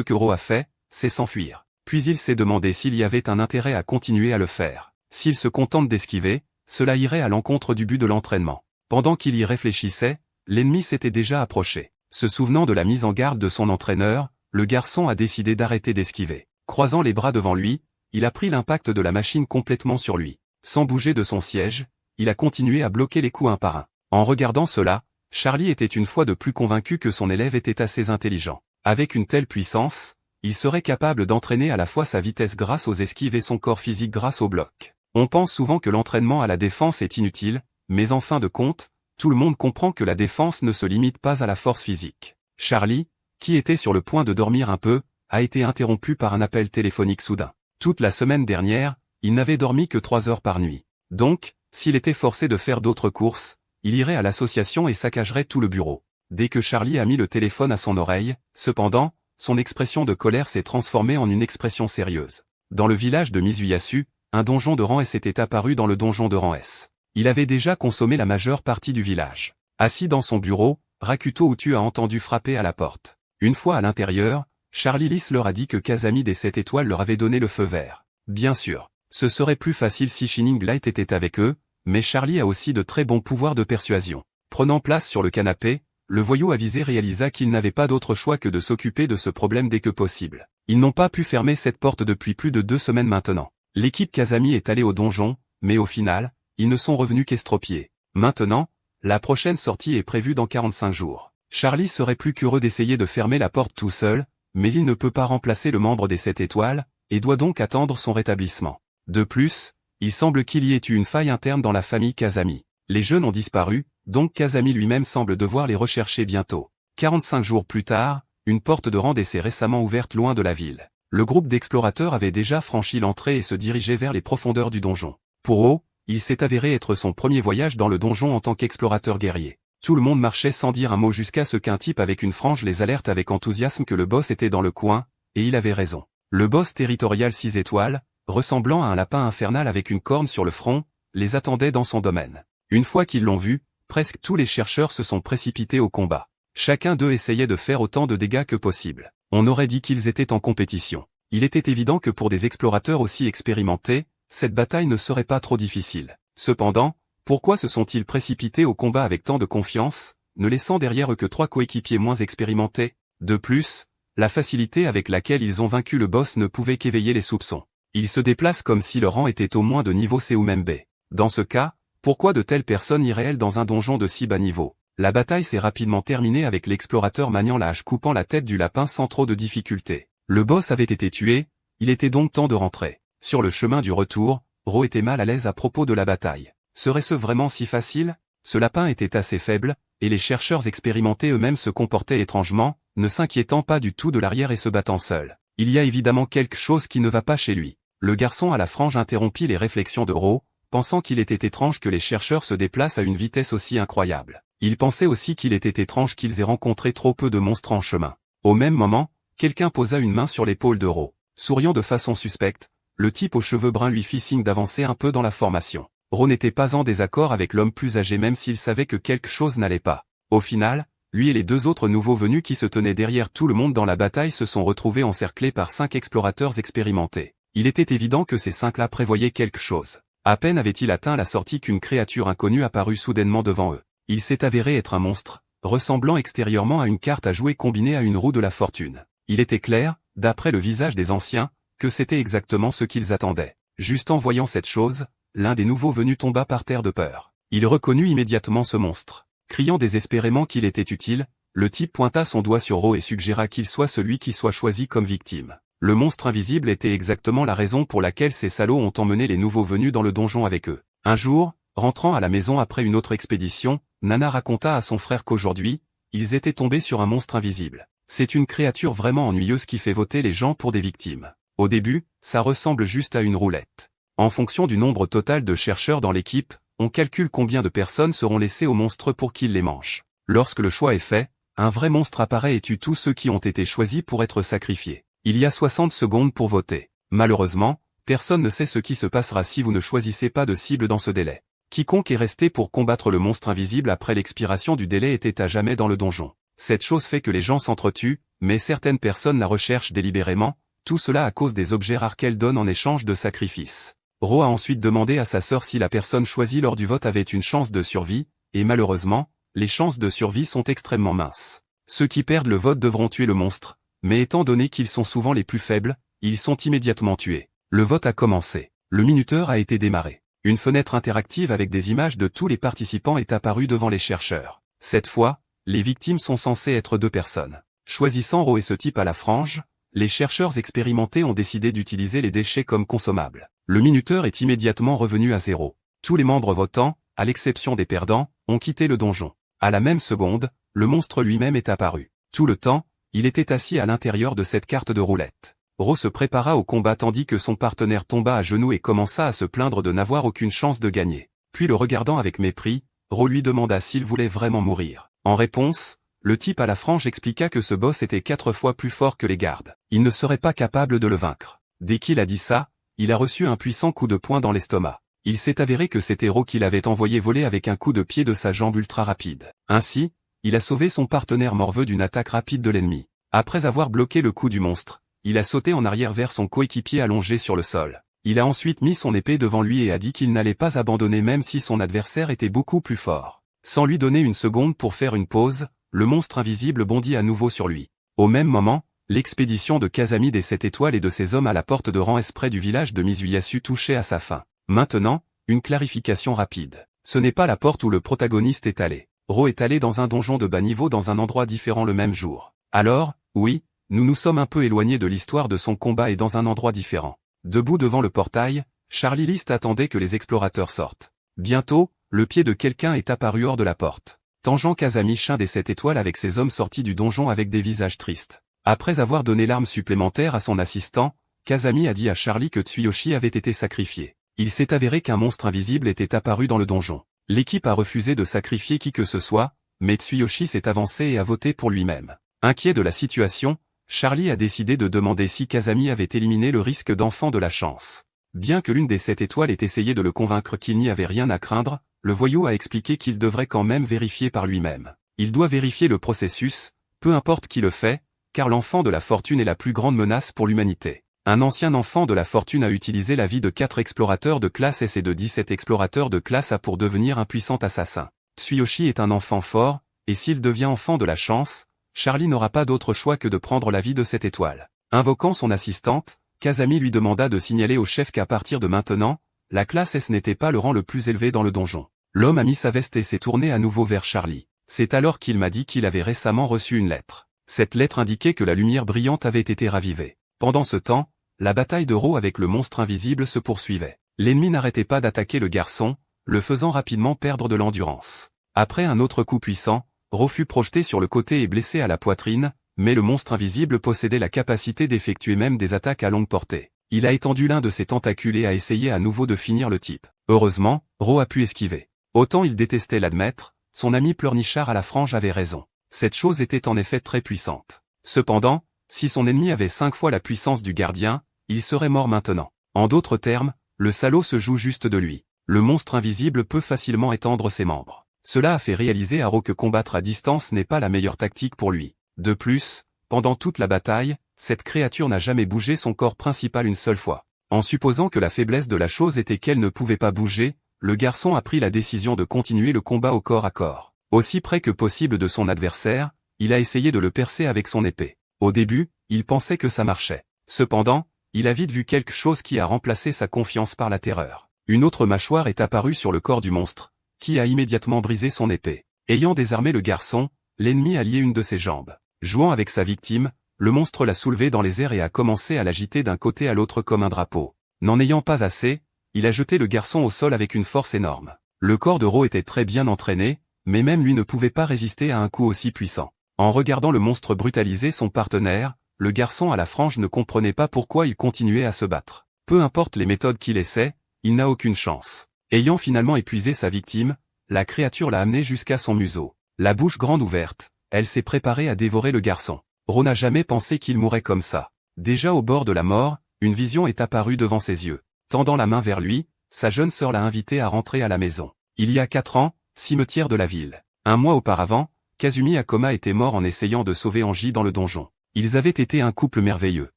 que Ro a fait, c'est s'enfuir. Puis il s'est demandé s'il y avait un intérêt à continuer à le faire. S'il se contente d'esquiver, cela irait à l'encontre du but de l'entraînement. Pendant qu'il y réfléchissait, l'ennemi s'était déjà approché. Se souvenant de la mise en garde de son entraîneur, le garçon a décidé d'arrêter d'esquiver. Croisant les bras devant lui, il a pris l'impact de la machine complètement sur lui. Sans bouger de son siège, il a continué à bloquer les coups un par un. En regardant cela, Charlie était une fois de plus convaincu que son élève était assez intelligent. Avec une telle puissance, il serait capable d'entraîner à la fois sa vitesse grâce aux esquives et son corps physique grâce au bloc. On pense souvent que l'entraînement à la défense est inutile, mais en fin de compte, tout le monde comprend que la défense ne se limite pas à la force physique. Charlie, qui était sur le point de dormir un peu, a été interrompu par un appel téléphonique soudain. Toute la semaine dernière, il n'avait dormi que 3 heures par nuit. Donc, s'il était forcé de faire d'autres courses, il irait à l'association et saccagerait tout le bureau. Dès que Charlie a mis le téléphone à son oreille, cependant, son expression de colère s'est transformée en une expression sérieuse. Dans le village de Mizuyasu, un donjon de rang S était apparu dans le donjon de rang S. Il avait déjà consommé la majeure partie du village. Assis dans son bureau, Rakuto Utu a entendu frapper à la porte. Une fois à l'intérieur, Charlie Lys leur a dit que Kazami des 7 étoiles leur avait donné le feu vert. Bien sûr, ce serait plus facile si Shining Light était avec eux, mais Charlie a aussi de très bons pouvoirs de persuasion. Prenant place sur le canapé, le voyou avisé réalisa qu'il n'avait pas d'autre choix que de s'occuper de ce problème dès que possible. Ils n'ont pas pu fermer cette porte depuis plus de 2 semaines maintenant. L'équipe Kazami est allée au donjon, mais au final, ils ne sont revenus qu'estropiés. Maintenant, la prochaine sortie est prévue dans 45 jours. Charlie serait plus qu'heureux d'essayer de fermer la porte tout seul, mais il ne peut pas remplacer le membre des 7 étoiles, et doit donc attendre son rétablissement. De plus, il semble qu'il y ait eu une faille interne dans la famille Kazami. Les jeunes ont disparu, donc Kazami lui-même semble devoir les rechercher bientôt. 45 jours plus tard, une porte de rang s'est récemment ouverte loin de la ville. Le groupe d'explorateurs avait déjà franchi l'entrée et se dirigeait vers les profondeurs du donjon. Pour Ro, il s'est avéré être son premier voyage dans le donjon en tant qu'explorateur guerrier. Tout le monde marchait sans dire un mot jusqu'à ce qu'un type avec une frange les alerte avec enthousiasme que le boss était dans le coin, et il avait raison. Le boss territorial 6 étoiles, ressemblant à un lapin infernal avec une corne sur le front, les attendait dans son domaine. Une fois qu'ils l'ont vu, presque tous les chercheurs se sont précipités au combat. Chacun d'eux essayait de faire autant de dégâts que possible. On aurait dit qu'ils étaient en compétition. Il était évident que pour des explorateurs aussi expérimentés, cette bataille ne serait pas trop difficile. Cependant, pourquoi se sont-ils précipités au combat avec tant de confiance, ne laissant derrière eux que 3 coéquipiers moins expérimentés? De plus, la facilité avec laquelle ils ont vaincu le boss ne pouvait qu'éveiller les soupçons. Ils se déplacent comme si leur rang était au moins de niveau C ou même B. Dans ce cas, pourquoi de telles personnes iraient-elles dans un donjon de si bas niveau? La bataille s'est rapidement terminée avec l'explorateur maniant la hache coupant la tête du lapin sans trop de difficulté. Le boss avait été tué, il était donc temps de rentrer. Sur le chemin du retour, Ro était mal à l'aise à propos de la bataille. Serait-ce vraiment si facile? Ce lapin était assez faible, et les chercheurs expérimentés eux-mêmes se comportaient étrangement, ne s'inquiétant pas du tout de l'arrière et se battant seuls. Il y a évidemment quelque chose qui ne va pas chez lui. Le garçon à la frange interrompit les réflexions de Ro, pensant qu'il était étrange que les chercheurs se déplacent à une vitesse aussi incroyable. Il pensait aussi qu'il était étrange qu'ils aient rencontré trop peu de monstres en chemin. Au même moment, quelqu'un posa une main sur l'épaule de Ro. Souriant de façon suspecte, le type aux cheveux bruns lui fit signe d'avancer un peu dans la formation. Ro n'était pas en désaccord avec l'homme plus âgé même s'il savait que quelque chose n'allait pas. Au final, lui et les 2 autres nouveaux venus qui se tenaient derrière tout le monde dans la bataille se sont retrouvés encerclés par 5 explorateurs expérimentés. Il était évident que ces 5-là prévoyaient quelque chose. À peine avait-il atteint la sortie qu'une créature inconnue apparut soudainement devant eux. Il s'est avéré être un monstre, ressemblant extérieurement à une carte à jouer combinée à une roue de la fortune. Il était clair, d'après le visage des anciens, que c'était exactement ce qu'ils attendaient. Juste en voyant cette chose, l'un des nouveaux venus tomba par terre de peur. Il reconnut immédiatement ce monstre. Criant désespérément qu'il était utile, le type pointa son doigt sur Ro et suggéra qu'il soit celui qui soit choisi comme victime. Le monstre invisible était exactement la raison pour laquelle ces salauds ont emmené les nouveaux venus dans le donjon avec eux. Un jour, rentrant à la maison après une autre expédition, Nana raconta à son frère qu'aujourd'hui, ils étaient tombés sur un monstre invisible. C'est une créature vraiment ennuyeuse qui fait voter les gens pour des victimes. Au début, ça ressemble juste à une roulette. En fonction du nombre total de chercheurs dans l'équipe, on calcule combien de personnes seront laissées au monstre pour qu'il les mange. Lorsque le choix est fait, un vrai monstre apparaît et tue tous ceux qui ont été choisis pour être sacrifiés. Il y a 60 secondes pour voter. Malheureusement, Personne ne sait ce qui se passera si vous ne choisissez pas de cible dans ce délai. Quiconque est resté pour combattre le monstre invisible après l'expiration du délai était à jamais dans le donjon. Cette chose fait que les gens s'entretuent, mais certaines personnes la recherchent délibérément, tout cela à cause des objets rares qu'elle donne en échange de sacrifices. Ro a ensuite demandé à sa sœur si la personne choisie lors du vote avait une chance de survie, et malheureusement, les chances de survie sont extrêmement minces. Ceux qui perdent le vote devront tuer le monstre, mais étant donné qu'ils sont souvent les plus faibles, ils sont immédiatement tués. Le vote a commencé. Le minuteur a été démarré. Une fenêtre interactive avec des images de tous les participants est apparue devant les chercheurs. Cette fois, les victimes sont censées être 2 personnes. Choisissant Ro et ce type à la frange, les chercheurs expérimentés ont décidé d'utiliser les déchets comme consommables. Le minuteur est immédiatement revenu à 0. Tous les membres votants, à l'exception des perdants, ont quitté le donjon. À la même seconde, le monstre lui-même est apparu. Tout le temps, il était assis à l'intérieur de cette carte de roulette. Ro se prépara au combat tandis que son partenaire tomba à genoux et commença à se plaindre de n'avoir aucune chance de gagner. Puis le regardant avec mépris, Ro lui demanda s'il voulait vraiment mourir. En réponse, le type à la frange expliqua que ce boss était 4 fois plus fort que les gardes. Il ne serait pas capable de le vaincre. Dès qu'il a dit ça, il a reçu un puissant coup de poing dans l'estomac. Il s'est avéré que c'était Ro qui l'avait envoyé voler avec un coup de pied de sa jambe ultra rapide. Ainsi, il a sauvé son partenaire morveux d'une attaque rapide de l'ennemi. Après avoir bloqué le coup du monstre, il a sauté en arrière vers son coéquipier allongé sur le sol. Il a ensuite mis son épée devant lui et a dit qu'il n'allait pas abandonner même si son adversaire était beaucoup plus fort. Sans lui donner une seconde pour faire une pause, le monstre invisible bondit à nouveau sur lui. Au même moment, l'expédition de Kazami des 7 étoiles et de ses hommes à la porte de Ranès près du village de Mizuyasu touchait à sa fin. Maintenant, une clarification rapide. Ce n'est pas la porte où le protagoniste est allé. Ro est allé dans un donjon de bas niveau dans un endroit différent le même jour. Alors, oui, nous nous sommes un peu éloignés de l'histoire de son combat et dans un endroit différent. Debout devant le portail, Charlie List attendait que les explorateurs sortent. Bientôt, le pied de quelqu'un est apparu hors de la porte. Tangeant Kazami Shin des 7 étoiles avec ses hommes sortis du donjon avec des visages tristes. Après avoir donné l'arme supplémentaire à son assistant, Kazami a dit à Charlie que Tsuyoshi avait été sacrifié. Il s'est avéré qu'un monstre invisible était apparu dans le donjon. L'équipe a refusé de sacrifier qui que ce soit, mais Tsuyoshi s'est avancé et a voté pour lui-même. Inquiet de la situation, Charlie a décidé de demander si Kazami avait éliminé le risque d'enfant de la chance. Bien que l'une des 7 étoiles ait essayé de le convaincre qu'il n'y avait rien à craindre, le voyou a expliqué qu'il devrait quand même vérifier par lui-même. Il doit vérifier le processus, peu importe qui le fait, car l'enfant de la fortune est la plus grande menace pour l'humanité. Un ancien enfant de la fortune a utilisé la vie de 4 explorateurs de classe S et de 17 explorateurs de classe A pour devenir un puissant assassin. Tsuyoshi est un enfant fort, et s'il devient enfant de la chance, Charlie n'aura pas d'autre choix que de prendre la vie de cette étoile. Invoquant son assistante, Kazami lui demanda de signaler au chef qu'à partir de maintenant, la classe S n'était pas le rang le plus élevé dans le donjon. L'homme a mis sa veste et s'est tourné à nouveau vers Charlie. C'est alors qu'il m'a dit qu'il avait récemment reçu une lettre. Cette lettre indiquait que la lumière brillante avait été ravivée. Pendant ce temps, la bataille de Ro avec le monstre invisible se poursuivait. L'ennemi n'arrêtait pas d'attaquer le garçon, le faisant rapidement perdre de l'endurance. Après un autre coup puissant, Ro fut projeté sur le côté et blessé à la poitrine, mais le monstre invisible possédait la capacité d'effectuer même des attaques à longue portée. Il a étendu l'un de ses tentacules et a essayé à nouveau de finir le type. Heureusement, Ro a pu esquiver. Autant il détestait l'admettre, son ami pleurnichard à la frange avait raison. Cette chose était en effet très puissante. Cependant, si son ennemi avait 5 fois la puissance du gardien, il serait mort maintenant. En d'autres termes, le salaud se joue juste de lui. Le monstre invisible peut facilement étendre ses membres. Cela a fait réaliser à Ro que combattre à distance n'est pas la meilleure tactique pour lui. De plus, pendant toute la bataille, cette créature n'a jamais bougé son corps principal une seule fois. En supposant que la faiblesse de la chose était qu'elle ne pouvait pas bouger, le garçon a pris la décision de continuer le combat au corps à corps. Aussi près que possible de son adversaire, il a essayé de le percer avec son épée. Au début, il pensait que ça marchait. Cependant, il a vite vu quelque chose qui a remplacé sa confiance par la terreur. Une autre mâchoire est apparue sur le corps du monstre, qui a immédiatement brisé son épée. Ayant désarmé le garçon, l'ennemi a lié une de ses jambes. Jouant avec sa victime, le monstre l'a soulevé dans les airs et a commencé à l'agiter d'un côté à l'autre comme un drapeau. N'en ayant pas assez, il a jeté le garçon au sol avec une force énorme. Le corps de Ro était très bien entraîné, mais même lui ne pouvait pas résister à un coup aussi puissant. En regardant le monstre brutaliser son partenaire, le garçon à la frange ne comprenait pas pourquoi il continuait à se battre. Peu importe les méthodes qu'il essaie, il n'a aucune chance. Ayant finalement épuisé sa victime, la créature l'a amené jusqu'à son museau. La bouche grande ouverte, elle s'est préparée à dévorer le garçon. Ro n'a jamais pensé qu'il mourrait comme ça. Déjà au bord de la mort, une vision est apparue devant ses yeux. Tendant la main vers lui, sa jeune sœur l'a invité à rentrer à la maison. Il y a 4 ans, cimetière de la ville. 1 mois auparavant, Kazumi Akoma était mort en essayant de sauver Angie dans le donjon. Ils avaient été un couple merveilleux.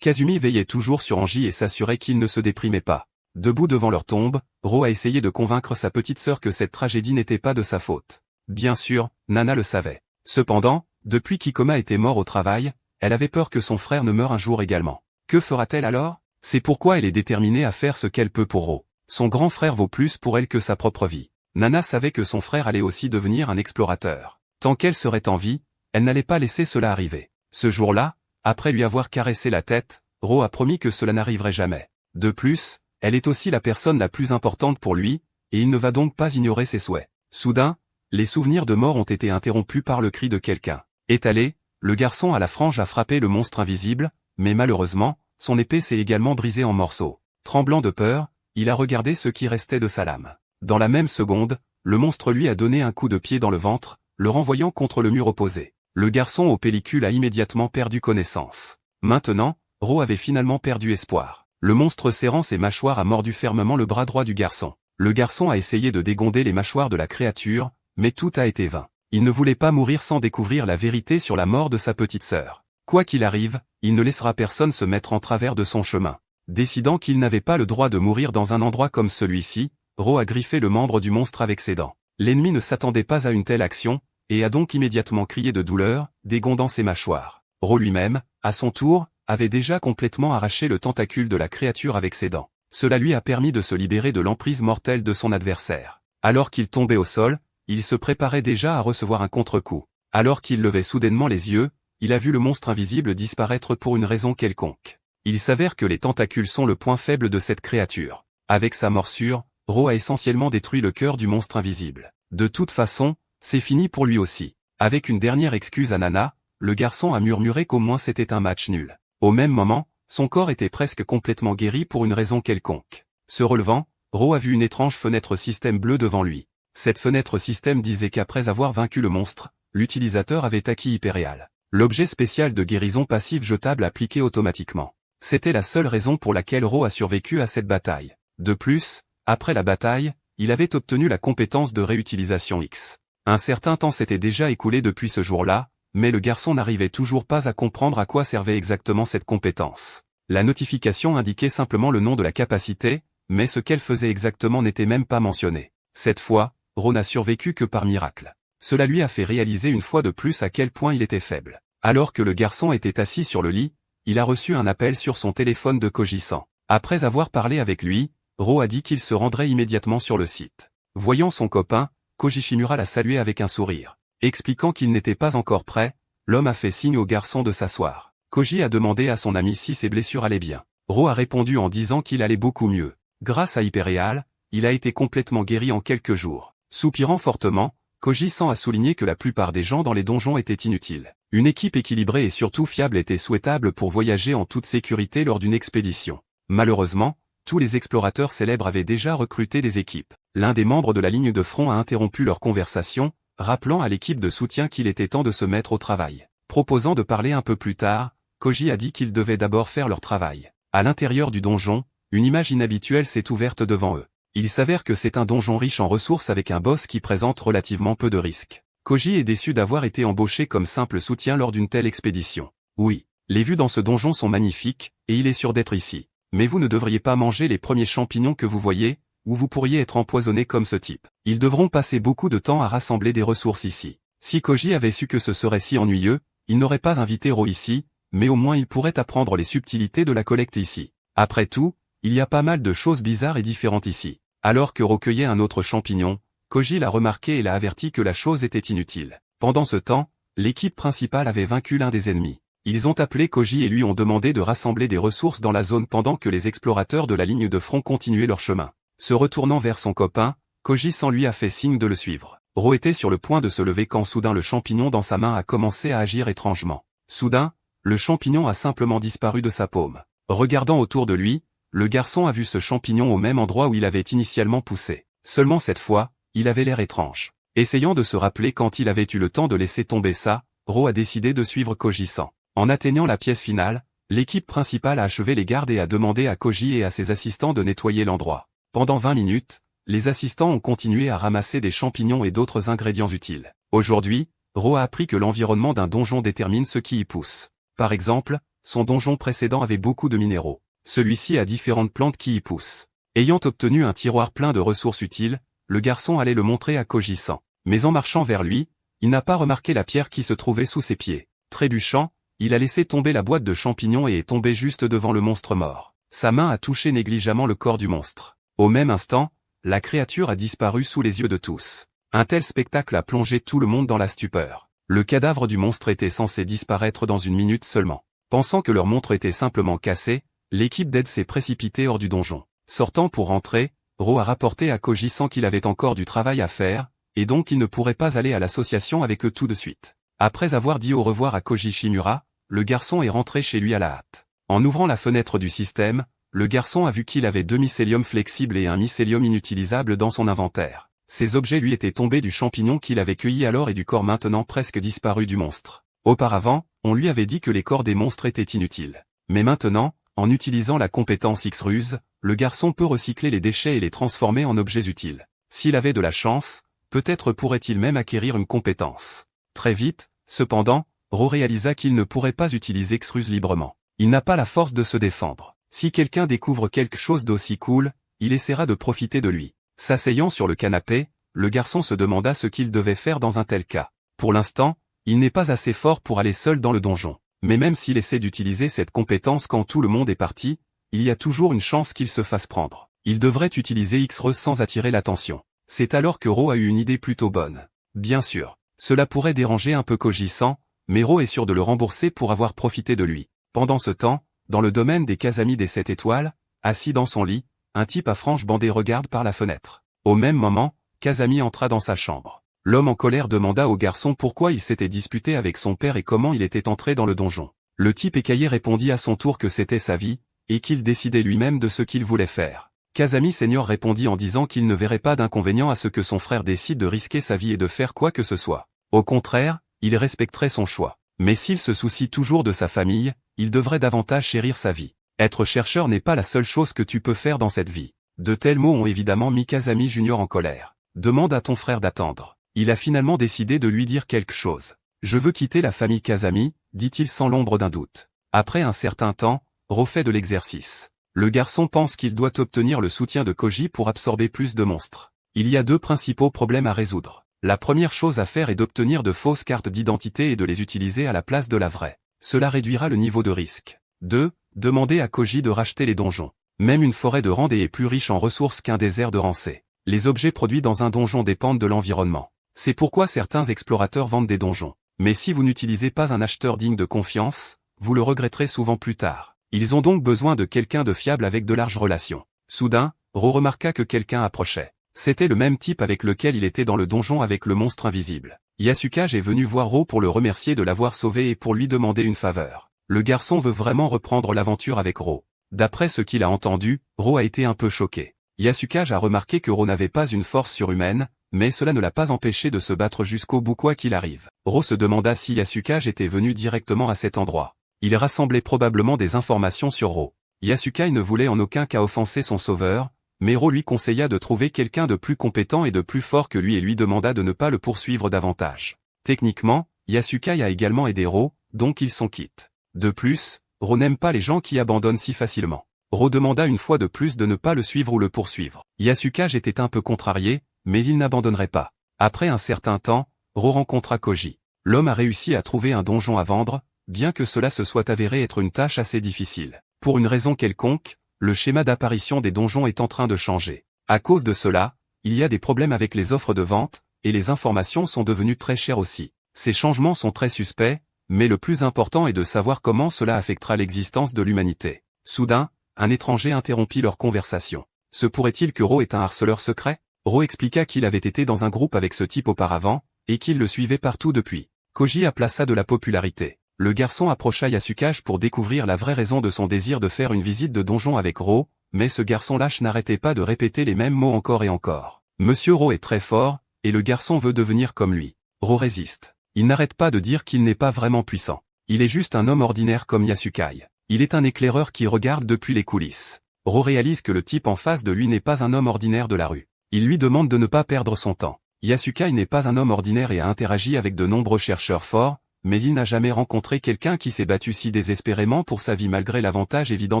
Kazumi veillait toujours sur Angie et s'assurait qu'il ne se déprimait pas. Debout devant leur tombe, Ro a essayé de convaincre sa petite sœur que cette tragédie n'était pas de sa faute. Bien sûr, Nana le savait. Cependant, depuis qu'Ikoma était mort au travail, elle avait peur que son frère ne meure un jour également. Que fera-t-elle alors? C'est pourquoi elle est déterminée à faire ce qu'elle peut pour Ro. Son grand frère vaut plus pour elle que sa propre vie. Nana savait que son frère allait aussi devenir un explorateur. Tant qu'elle serait en vie, elle n'allait pas laisser cela arriver. Ce jour-là, après lui avoir caressé la tête, Ro a promis que cela n'arriverait jamais. De plus, elle est aussi la personne la plus importante pour lui, et il ne va donc pas ignorer ses souhaits. Soudain, les souvenirs de mort ont été interrompus par le cri de quelqu'un. Étalé, le garçon à la frange a frappé le monstre invisible, mais malheureusement, son épée s'est également brisée en morceaux. Tremblant de peur, il a regardé ce qui restait de sa lame. Dans la même seconde, le monstre lui a donné un coup de pied dans le ventre, le renvoyant contre le mur opposé. Le garçon aux pellicules a immédiatement perdu connaissance. Maintenant, Ro avait finalement perdu espoir. Le monstre serrant ses mâchoires a mordu fermement le bras droit du garçon. Le garçon a essayé de dégonder les mâchoires de la créature, mais tout a été vain. Il ne voulait pas mourir sans découvrir la vérité sur la mort de sa petite sœur. Quoi qu'il arrive, il ne laissera personne se mettre en travers de son chemin. Décidant qu'il n'avait pas le droit de mourir dans un endroit comme celui-ci, Ro a griffé le membre du monstre avec ses dents. L'ennemi ne s'attendait pas à une telle action, et a donc immédiatement crié de douleur, dégondant ses mâchoires. Ro lui-même, à son tour, avait déjà complètement arraché le tentacule de la créature avec ses dents. Cela lui a permis de se libérer de l'emprise mortelle de son adversaire. Alors qu'il tombait au sol, il se préparait déjà à recevoir un contre-coup. Alors qu'il levait soudainement les yeux, il a vu le monstre invisible disparaître pour une raison quelconque. Il s'avère que les tentacules sont le point faible de cette créature. Avec sa morsure, Ro a essentiellement détruit le cœur du monstre invisible. De toute façon, c'est fini pour lui aussi. Avec une dernière excuse à Nana, le garçon a murmuré qu'au moins c'était un match nul. Au même moment, son corps était presque complètement guéri pour une raison quelconque. Se relevant, Ro a vu une étrange fenêtre système bleue devant lui. Cette fenêtre système disait qu'après avoir vaincu le monstre, l'utilisateur avait acquis Hyperial, l'objet spécial de guérison passive jetable appliqué automatiquement. C'était la seule raison pour laquelle Ro a survécu à cette bataille. De plus, après la bataille, il avait obtenu la compétence de réutilisation X. Un certain temps s'était déjà écoulé depuis ce jour-là, mais le garçon n'arrivait toujours pas à comprendre à quoi servait exactement cette compétence. La notification indiquait simplement le nom de la capacité, mais ce qu'elle faisait exactement n'était même pas mentionné. Cette fois, Ro n'a survécu que par miracle. Cela lui a fait réaliser une fois de plus à quel point il était faible. Alors que le garçon était assis sur le lit, il a reçu un appel sur son téléphone de Koji-san. Après avoir parlé avec lui, Ro a dit qu'il se rendrait immédiatement sur le site. Voyant son copain, Koji Shimura l'a salué avec un sourire. Expliquant qu'il n'était pas encore prêt, l'homme a fait signe au garçon de s'asseoir. Koji a demandé à son ami si ses blessures allaient bien. Ro a répondu en disant qu'il allait beaucoup mieux. Grâce à Hyperial, il a été complètement guéri en quelques jours. Soupirant fortement, Koji-san a souligné que la plupart des gens dans les donjons étaient inutiles. Une équipe équilibrée et surtout fiable était souhaitable pour voyager en toute sécurité lors d'une expédition. Malheureusement, tous les explorateurs célèbres avaient déjà recruté des équipes. L'un des membres de la ligne de front a interrompu leur conversation, rappelant à l'équipe de soutien qu'il était temps de se mettre au travail. Proposant de parler un peu plus tard, Koji a dit qu'ils devaient d'abord faire leur travail. À l'intérieur du donjon, une image inhabituelle s'est ouverte devant eux. Il s'avère que c'est un donjon riche en ressources avec un boss qui présente relativement peu de risques. Koji est déçu d'avoir été embauché comme simple soutien lors d'une telle expédition. Oui, les vues dans ce donjon sont magnifiques, et il est sûr d'être ici. Mais vous ne devriez pas manger les premiers champignons que vous voyez, ou vous pourriez être empoisonné comme ce type. Ils devront passer beaucoup de temps à rassembler des ressources ici. Si Koji avait su que ce serait si ennuyeux, il n'aurait pas invité Ro ici, mais au moins il pourrait apprendre les subtilités de la collecte ici. Après tout, il y a pas mal de choses bizarres et différentes ici. Alors que Ro cueillait un autre champignon, Koji l'a remarqué et l'a averti que la chose était inutile. Pendant ce temps, l'équipe principale avait vaincu l'un des ennemis. Ils ont appelé Koji et lui ont demandé de rassembler des ressources dans la zone pendant que les explorateurs de la ligne de front continuaient leur chemin. Se retournant vers son copain, Koji-san lui a fait signe de le suivre. Ro était sur le point de se lever quand soudain le champignon dans sa main a commencé à agir étrangement. Soudain, le champignon a simplement disparu de sa paume. Regardant autour de lui, le garçon a vu ce champignon au même endroit où il avait initialement poussé. Seulement cette fois, il avait l'air étrange. Essayant de se rappeler quand il avait eu le temps de laisser tomber ça, Ro a décidé de suivre Koji-san. En atteignant la pièce finale, L'équipe principale a achevé les gardes et a demandé à Koji et à ses assistants de nettoyer l'endroit. Pendant 20 minutes, les assistants ont continué à ramasser des champignons et d'autres ingrédients utiles. Aujourd'hui, Ro a appris que l'environnement d'un donjon détermine ce qui y pousse. Par exemple, son donjon précédent avait beaucoup de minéraux. Celui-ci a différentes plantes qui y poussent. Ayant obtenu un tiroir plein de ressources utiles, le garçon allait le montrer à Koji-san. Mais en marchant vers lui, il n'a pas remarqué la pierre qui se trouvait sous ses pieds. Trébuchant, il a laissé tomber la boîte de champignons et est tombé juste devant le monstre mort. Sa main a touché négligemment le corps du monstre. Au même instant, la créature a disparu sous les yeux de tous. Un tel spectacle a plongé tout le monde dans la stupeur. Le cadavre du monstre était censé disparaître dans une minute seulement. Pensant que leur montre était simplement cassée, l'équipe d'aide s'est précipitée hors du donjon. Sortant pour rentrer, Ro a rapporté à Koji-san qu'il avait encore du travail à faire, et donc il ne pourrait pas aller à l'association avec eux tout de suite. Après avoir dit au revoir à Koji Shimura, le garçon est rentré chez lui à la hâte. En ouvrant la fenêtre du système, le garçon a vu qu'il avait 2 mycéliums flexibles et un mycélium inutilisable dans son inventaire. Ces objets lui étaient tombés du champignon qu'il avait cueilli alors et du corps maintenant presque disparu du monstre. Auparavant, on lui avait dit que les corps des monstres étaient inutiles. Mais maintenant, en utilisant la compétence X-Ruse, le garçon peut recycler les déchets et les transformer en objets utiles. S'il avait de la chance, peut-être pourrait-il même acquérir une compétence. Très vite, cependant, Ro réalisa qu'il ne pourrait pas utiliser X-Ruse librement. Il n'a pas la force de se défendre. Si quelqu'un découvre quelque chose d'aussi cool, il essaiera de profiter de lui. S'asseyant sur le canapé, le garçon se demanda ce qu'il devait faire dans un tel cas. Pour l'instant, il n'est pas assez fort pour aller seul dans le donjon. Mais même s'il essaie d'utiliser cette compétence quand tout le monde est parti, il y a toujours une chance qu'il se fasse prendre. Il devrait utiliser X-Ruse sans attirer l'attention. C'est alors que Ro a eu une idée plutôt bonne. Bien sûr, cela pourrait déranger un peu Koji-san, mais Ro est sûr de le rembourser pour avoir profité de lui. Pendant ce temps, dans le domaine des Kazami des 7 étoiles, assis dans son lit, un type à franges bandées regarde par la fenêtre. Au même moment, Kazami entra dans sa chambre. L'homme en colère demanda au garçon pourquoi il s'était disputé avec son père et comment il était entré dans le donjon. Le type écaillé répondit à son tour que c'était sa vie, et qu'il décidait lui-même de ce qu'il voulait faire. Kazami Senior répondit en disant qu'il ne verrait pas d'inconvénient à ce que son frère décide de risquer sa vie et de faire quoi que ce soit. Au contraire, il respecterait son choix. Mais s'il se soucie toujours de sa famille, il devrait davantage chérir sa vie. Être chercheur n'est pas la seule chose que tu peux faire dans cette vie. De tels mots ont évidemment mis Kazami Junior en colère. Demande à ton frère d'attendre. Il a finalement décidé de lui dire quelque chose. Je veux quitter la famille Kazami, dit-il sans l'ombre d'un doute. Après un certain temps, Ro fait de l'exercice. Le garçon pense qu'il doit obtenir le soutien de Koji pour absorber plus de monstres. Il y a 2 principaux problèmes à résoudre. La première chose à faire est d'obtenir de fausses cartes d'identité et de les utiliser à la place de la vraie. Cela réduira le niveau de risque. 2. Demander à Koji de racheter les donjons. Même une forêt de Randé est plus riche en ressources qu'un désert de Rancé. Les objets produits dans un donjon dépendent de l'environnement. C'est pourquoi certains explorateurs vendent des donjons. Mais si vous n'utilisez pas un acheteur digne de confiance, vous le regretterez souvent plus tard. Ils ont donc besoin de quelqu'un de fiable avec de larges relations. Soudain, Ro remarqua que quelqu'un approchait. C'était le même type avec lequel il était dans le donjon avec le monstre invisible. Yasukage est venu voir Ro pour le remercier de l'avoir sauvé et pour lui demander une faveur. Le garçon veut vraiment reprendre l'aventure avec Ro. D'après ce qu'il a entendu, Ro a été un peu choqué. Yasukage a remarqué que Ro n'avait pas une force surhumaine, mais cela ne l'a pas empêché de se battre jusqu'au bout quoi qu'il arrive. Ro se demanda si Yasukage était venu directement à cet endroit. Il rassemblait probablement des informations sur Ro. Yasukai ne voulait en aucun cas offenser son sauveur, mais Ro lui conseilla de trouver quelqu'un de plus compétent et de plus fort que lui et lui demanda de ne pas le poursuivre davantage. Techniquement, Yasukai a également aidé Ro, donc ils sont quittes. De plus, Ro n'aime pas les gens qui abandonnent si facilement. Ro demanda une fois de plus de ne pas le suivre ou le poursuivre. Yasukage était un peu contrarié, mais il n'abandonnerait pas. Après un certain temps, Ro rencontra Koji. L'homme a réussi à trouver un donjon à vendre, bien que cela se soit avéré être une tâche assez difficile. Pour une raison quelconque, le schéma d'apparition des donjons est en train de changer. À cause de cela, il y a des problèmes avec les offres de vente, et les informations sont devenues très chères aussi. Ces changements sont très suspects, mais le plus important est de savoir comment cela affectera l'existence de l'humanité. Soudain, un étranger interrompit leur conversation. Se pourrait-il que Ro est un harceleur secret? Ro expliqua qu'il avait été dans un groupe avec ce type auparavant, et qu'il le suivait partout depuis. Koji plaça de la popularité. Le garçon approcha Yasukage pour découvrir la vraie raison de son désir de faire une visite de donjon avec Ro, mais ce garçon lâche n'arrêtait pas de répéter les mêmes mots encore et encore. Monsieur Ro est très fort, et le garçon veut devenir comme lui. Ro résiste. Il n'arrête pas de dire qu'il n'est pas vraiment puissant. Il est juste un homme ordinaire comme Yasukai. Il est un éclaireur qui regarde depuis les coulisses. Ro réalise que le type en face de lui n'est pas un homme ordinaire de la rue. Il lui demande de ne pas perdre son temps. Yasukai n'est pas un homme ordinaire et a interagi avec de nombreux chercheurs forts, mais il n'a jamais rencontré quelqu'un qui s'est battu si désespérément pour sa vie malgré l'avantage évident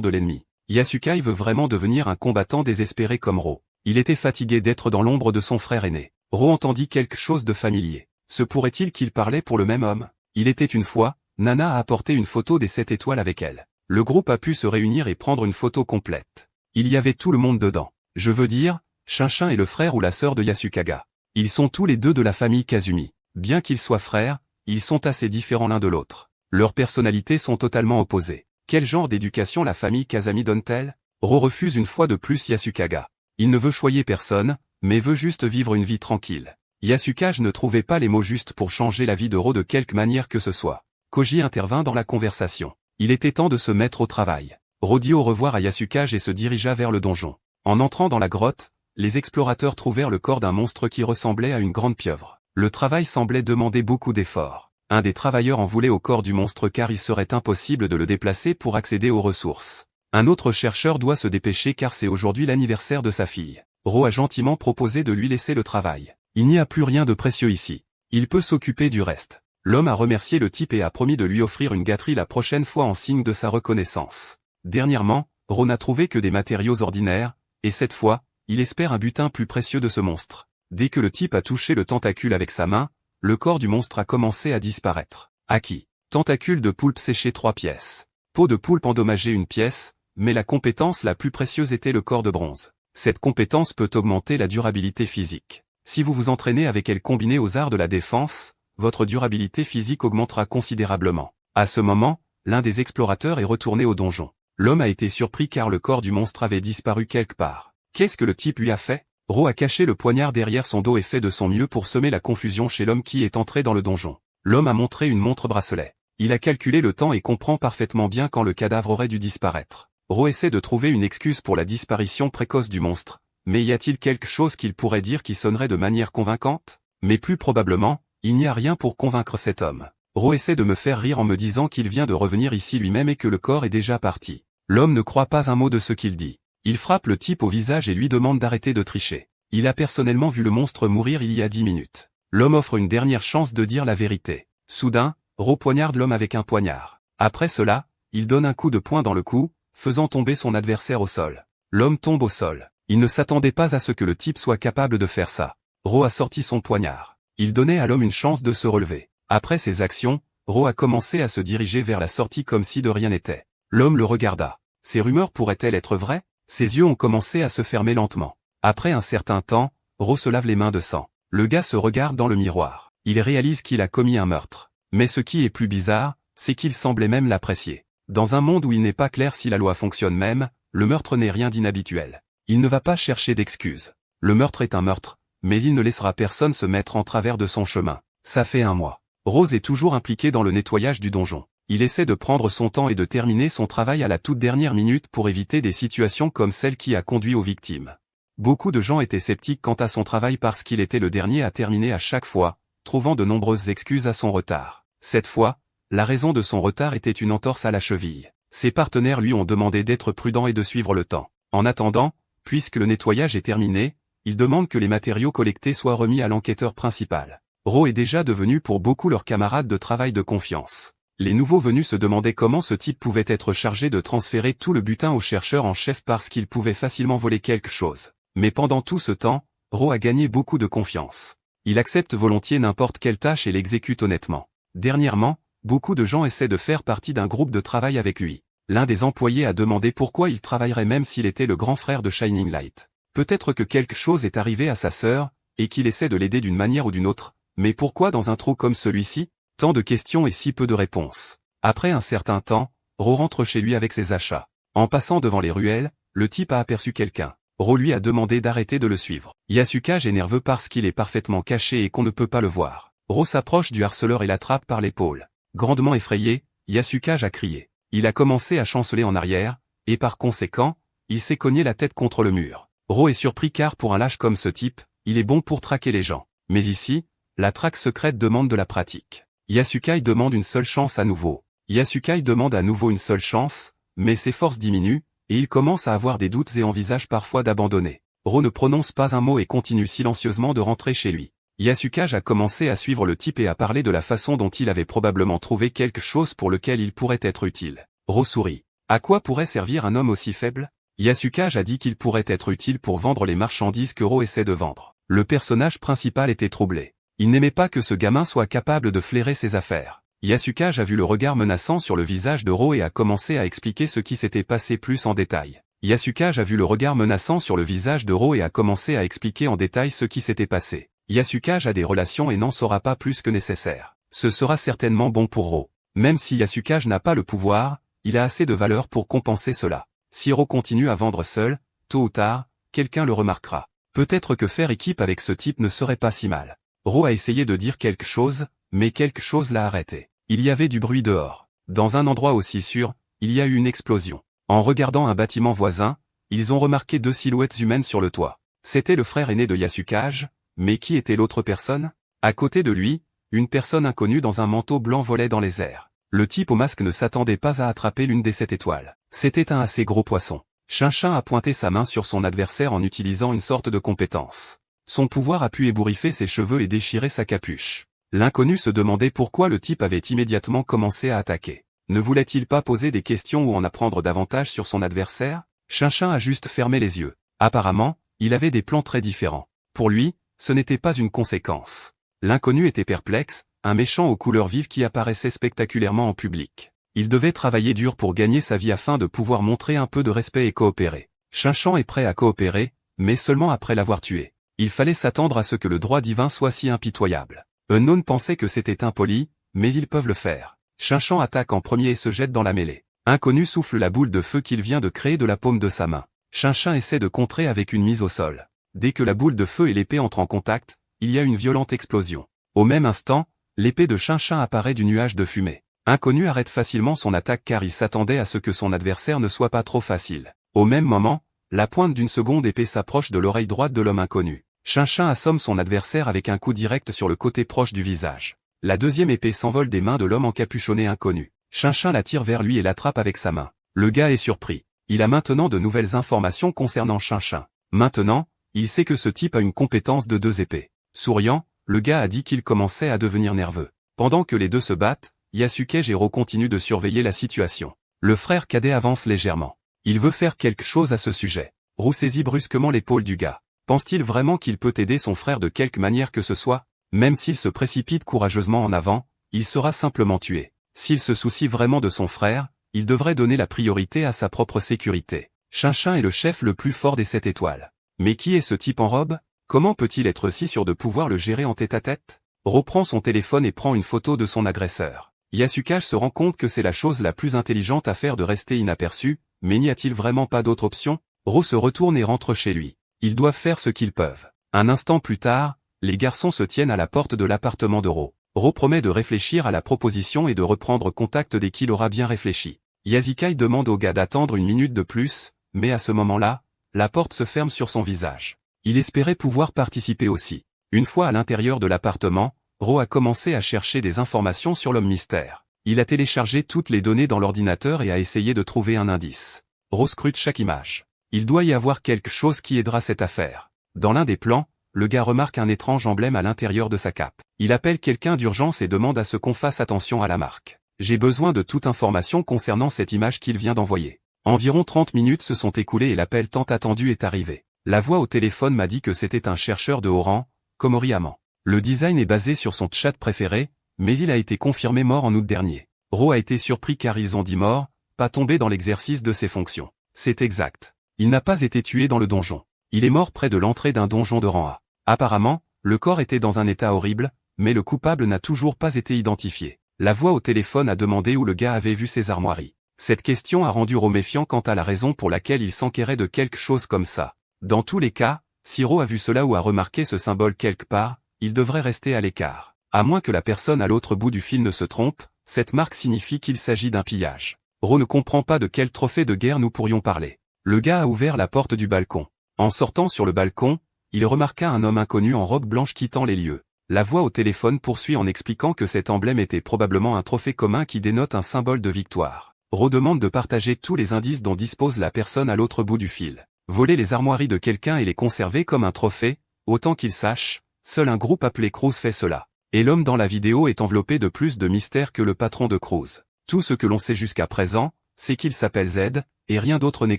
de l'ennemi. Yasukai veut vraiment devenir un combattant désespéré comme Ro. Il était fatigué d'être dans l'ombre de son frère aîné. Ro entendit quelque chose de familier. Se pourrait-il qu'il parlait pour le même homme? Il était une fois, Nana a apporté une photo des 7 étoiles avec elle. Le groupe a pu se réunir et prendre une photo complète. Il y avait tout le monde dedans. Je veux dire, Shinshin est le frère ou la sœur de Yasukaga. Ils sont tous les deux de la famille Kazumi. Bien qu'ils soient frères, ils sont assez différents l'un de l'autre. Leurs personnalités sont totalement opposées. Quel genre d'éducation la famille Kazami donne-t-elle? Ro refuse une fois de plus Yasukaga. Il ne veut choyer personne, mais veut juste vivre une vie tranquille. Yasukaga ne trouvait pas les mots justes pour changer la vie de Ro de quelque manière que ce soit. Koji intervint dans la conversation. Il était temps de se mettre au travail. Ro dit au revoir à Yasukaga et se dirigea vers le donjon. En entrant dans la grotte, les explorateurs trouvèrent le corps d'un monstre qui ressemblait à une grande pieuvre. Le travail semblait demander beaucoup d'efforts. Un des travailleurs en voulait au corps du monstre car il serait impossible de le déplacer pour accéder aux ressources. Un autre chercheur doit se dépêcher car c'est aujourd'hui l'anniversaire de sa fille. Ro a gentiment proposé de lui laisser le travail. Il n'y a plus rien de précieux ici. Il peut s'occuper du reste. L'homme a remercié le type et a promis de lui offrir une gâterie la prochaine fois en signe de sa reconnaissance. Dernièrement, Ro n'a trouvé que des matériaux ordinaires, et cette fois, il espère un butin plus précieux de ce monstre. Dès que le type a touché le tentacule avec sa main, le corps du monstre a commencé à disparaître. Acquis. Tentacule de poulpe séché 3 pièces. Peau de poulpe endommagée 1 pièce, mais la compétence la plus précieuse était le corps de bronze. Cette compétence peut augmenter la durabilité physique. Si vous vous entraînez avec elle combinée aux arts de la défense, votre durabilité physique augmentera considérablement. À ce moment, l'un des explorateurs est retourné au donjon. L'homme a été surpris car le corps du monstre avait disparu quelque part. Qu'est-ce que le type lui a fait? Ro a caché le poignard derrière son dos et fait de son mieux pour semer la confusion chez l'homme qui est entré dans le donjon. L'homme a montré une montre-bracelet. Il a calculé le temps et comprend parfaitement bien quand le cadavre aurait dû disparaître. Ro essaie de trouver une excuse pour la disparition précoce du monstre, mais y a-t-il quelque chose qu'il pourrait dire qui sonnerait de manière convaincante? Mais plus probablement, il n'y a rien pour convaincre cet homme. Ro essaie de me faire rire en me disant qu'il vient de revenir ici lui-même et que le corps est déjà parti. L'homme ne croit pas un mot de ce qu'il dit. Il frappe le type au visage et lui demande d'arrêter de tricher. Il a personnellement vu le monstre mourir il y a 10 minutes. L'homme offre une dernière chance de dire la vérité. Soudain, Ro poignarde l'homme avec un poignard. Après cela, il donne un coup de poing dans le cou, faisant tomber son adversaire au sol. L'homme tombe au sol. Il ne s'attendait pas à ce que le type soit capable de faire ça. Ro a sorti son poignard. Il donnait à l'homme une chance de se relever. Après ces actions, Ro a commencé à se diriger vers la sortie comme si de rien n'était. L'homme le regarda. Ces rumeurs pourraient-elles être vraies? Ses yeux ont commencé à se fermer lentement. Après un certain temps, Ro se lave les mains de sang. Le gars se regarde dans le miroir. Il réalise qu'il a commis un meurtre. Mais ce qui est plus bizarre, c'est qu'il semblait même l'apprécier. Dans un monde où il n'est pas clair si la loi fonctionne même, le meurtre n'est rien d'inhabituel. Il ne va pas chercher d'excuses. Le meurtre est un meurtre, mais il ne laissera personne se mettre en travers de son chemin. Ça fait 1 mois. Rose est toujours impliqué dans le nettoyage du donjon. Il essaie de prendre son temps et de terminer son travail à la toute dernière minute pour éviter des situations comme celle qui a conduit aux victimes. Beaucoup de gens étaient sceptiques quant à son travail parce qu'il était le dernier à terminer à chaque fois, trouvant de nombreuses excuses à son retard. Cette fois, la raison de son retard était une entorse à la cheville. Ses partenaires lui ont demandé d'être prudent et de suivre le temps. En attendant, puisque le nettoyage est terminé, il demande que les matériaux collectés soient remis à l'enquêteur principal. Ro est déjà devenu pour beaucoup leur camarade de travail de confiance. Les nouveaux venus se demandaient comment ce type pouvait être chargé de transférer tout le butin au chercheur en chef parce qu'il pouvait facilement voler quelque chose. Mais pendant tout ce temps, Ro a gagné beaucoup de confiance. Il accepte volontiers n'importe quelle tâche et l'exécute honnêtement. Dernièrement, beaucoup de gens essaient de faire partie d'un groupe de travail avec lui. L'un des employés a demandé pourquoi il travaillerait même s'il était le grand frère de Shining Light. Peut-être que quelque chose est arrivé à sa sœur, et qu'il essaie de l'aider d'une manière ou d'une autre, mais pourquoi dans un trou comme celui-ci? Tant de questions et si peu de réponses. Après un certain temps, Ro rentre chez lui avec ses achats. En passant devant les ruelles, le type a aperçu quelqu'un. Ro lui a demandé d'arrêter de le suivre. Yasukaga est nerveux parce qu'il est parfaitement caché et qu'on ne peut pas le voir. Ro s'approche du harceleur et l'attrape par l'épaule. Grandement effrayé, Yasukaga a crié. Il a commencé à chanceler en arrière, et par conséquent, il s'est cogné la tête contre le mur. Ro est surpris car pour un lâche comme ce type, il est bon pour traquer les gens. Mais ici, la traque secrète demande de la pratique. Yasukaga demande une seule chance à nouveau. Yasukaga demande à nouveau une seule chance, mais ses forces diminuent, et il commence à avoir des doutes et envisage parfois d'abandonner. Ro ne prononce pas un mot et continue silencieusement de rentrer chez lui. Yasukage a commencé à suivre le type et à parler de la façon dont il avait probablement trouvé quelque chose pour lequel il pourrait être utile. Ro sourit. À quoi pourrait servir un homme aussi faible? Yasukage a dit qu'il pourrait être utile pour vendre les marchandises que Ro essaie de vendre. Le personnage principal était troublé. Il n'aimait pas que ce gamin soit capable de flairer ses affaires. Yasukage a vu le regard menaçant sur le visage de Ro et a commencé à expliquer ce qui s'était passé plus en détail. Yasukage a vu le regard menaçant sur le visage de Ro et a commencé à expliquer en détail ce qui s'était passé. Yasukage a des relations et n'en saura pas plus que nécessaire. Ce sera certainement bon pour Ro. Même si Yasukage n'a pas le pouvoir, il a assez de valeur pour compenser cela. Si Ro continue à vendre seul, tôt ou tard, quelqu'un le remarquera. Peut-être que faire équipe avec ce type ne serait pas si mal. Ro a essayé de dire quelque chose, mais quelque chose l'a arrêté. Il y avait du bruit dehors. Dans un endroit aussi sûr, il y a eu une explosion. En regardant un bâtiment voisin, ils ont remarqué 2 silhouettes humaines sur le toit. C'était le frère aîné de Yasukage, mais qui était l'autre personne? À côté de lui, une personne inconnue dans un manteau blanc volait dans les airs. Le type au masque ne s'attendait pas à attraper l'une des 7 étoiles. C'était un assez gros poisson. Shinchin a pointé sa main sur son adversaire en utilisant une sorte de compétence. Son pouvoir a pu ébouriffer ses cheveux et déchirer sa capuche. L'inconnu se demandait pourquoi le type avait immédiatement commencé à attaquer. Ne voulait-il pas poser des questions ou en apprendre davantage sur son adversaire? Shinchin a juste fermé les yeux. Apparemment, il avait des plans très différents. Pour lui, ce n'était pas une conséquence. L'inconnu était perplexe, un méchant aux couleurs vives qui apparaissait spectaculairement en public. Il devait travailler dur pour gagner sa vie afin de pouvoir montrer un peu de respect et coopérer. Shinchin est prêt à coopérer, mais seulement après l'avoir tué. Il fallait s'attendre à ce que le droit divin soit si impitoyable. Unknown pensait que c'était impoli, mais ils peuvent le faire. Shinchin attaque en premier et se jette dans la mêlée. Inconnu souffle la boule de feu qu'il vient de créer de la paume de sa main. Shinchin essaie de contrer avec une mise au sol. Dès que la boule de feu et l'épée entrent en contact, il y a une violente explosion. Au même instant, l'épée de Shinchin apparaît du nuage de fumée. Inconnu arrête facilement son attaque car il s'attendait à ce que son adversaire ne soit pas trop facile. Au même moment, la pointe d'une seconde épée s'approche de l'oreille droite de l'homme inconnu. Shinchin assomme son adversaire avec un coup direct sur le côté proche du visage. La deuxième épée s'envole des mains de l'homme encapuchonné inconnu. Shinchin la tire vers lui et l'attrape avec sa main. Le gars est surpris. Il a maintenant de nouvelles informations concernant Shinchin. Maintenant, il sait que ce type a une compétence de 2 épées. Souriant, le gars a dit qu'il commençait à devenir nerveux. Pendant que les deux se battent, Yasukage et Ro continuent de surveiller la situation. Le frère cadet avance légèrement. Il veut faire quelque chose à ce sujet. Ro saisit brusquement l'épaule du gars. Pense-t-il vraiment qu'il peut aider son frère de quelque manière que ce soit? Même s'il se précipite courageusement en avant, il sera simplement tué. S'il se soucie vraiment de son frère, il devrait donner la priorité à sa propre sécurité. Shinchin est le chef le plus fort des 7 étoiles. Mais qui est ce type en robe? Comment peut-il être si sûr de pouvoir le gérer en tête-à-tête? Ro prend son téléphone et prend une photo de son agresseur. Yasukage se rend compte que c'est la chose la plus intelligente à faire de rester inaperçu, mais n'y a-t-il vraiment pas d'autre option? Ro se retourne et rentre chez lui. Ils doivent faire ce qu'ils peuvent. Un instant plus tard, les garçons se tiennent à la porte de l'appartement de Ro. Ro promet de réfléchir à la proposition et de reprendre contact dès qu'il aura bien réfléchi. Yasukage demande au gars d'attendre une minute de plus, mais à ce moment-là, la porte se ferme sur son visage. Il espérait pouvoir participer aussi. Une fois à l'intérieur de l'appartement, Ro a commencé à chercher des informations sur l'homme mystère. Il a téléchargé toutes les données dans l'ordinateur et a essayé de trouver un indice. Ro scrute chaque image. Il doit y avoir quelque chose qui aidera cette affaire. Dans l'un des plans, le gars remarque un étrange emblème à l'intérieur de sa cape. Il appelle quelqu'un d'urgence et demande à ce qu'on fasse attention à la marque. J'ai besoin de toute information concernant cette image qu'il vient d'envoyer. Environ 30 minutes se sont écoulées et l'appel tant attendu est arrivé. La voix au téléphone m'a dit que c'était un chercheur de haut rang, Komori Amman. Le design est basé sur son chat préféré, mais il a été confirmé mort en août dernier. Ro a été surpris car ils ont dit mort, pas tombé dans l'exercice de ses fonctions. C'est exact. Il n'a pas été tué dans le donjon. Il est mort près de l'entrée d'un donjon de rang A. Apparemment, le corps était dans un état horrible, mais le coupable n'a toujours pas été identifié. La voix au téléphone a demandé où le gars avait vu ses armoiries. Cette question a rendu Ro méfiant quant à la raison pour laquelle il s'enquérait de quelque chose comme ça. Dans tous les cas, si Ro a vu cela ou a remarqué ce symbole quelque part, il devrait rester à l'écart. À moins que la personne à l'autre bout du fil ne se trompe, cette marque signifie qu'il s'agit d'un pillage. Ro ne comprend pas de quel trophée de guerre nous pourrions parler. Le gars a ouvert la porte du balcon. En sortant sur le balcon, il remarqua un homme inconnu en robe blanche quittant les lieux. La voix au téléphone poursuit en expliquant que cet emblème était probablement un trophée commun qui dénote un symbole de victoire. Ro demande de partager tous les indices dont dispose la personne à l'autre bout du fil. Voler les armoiries de quelqu'un et les conserver comme un trophée, autant qu'il sache, seul un groupe appelé Cruz fait cela. Et l'homme dans la vidéo est enveloppé de plus de mystère que le patron de Cruz. Tout ce que l'on sait jusqu'à présent, c'est qu'il s'appelle Z, et rien d'autre n'est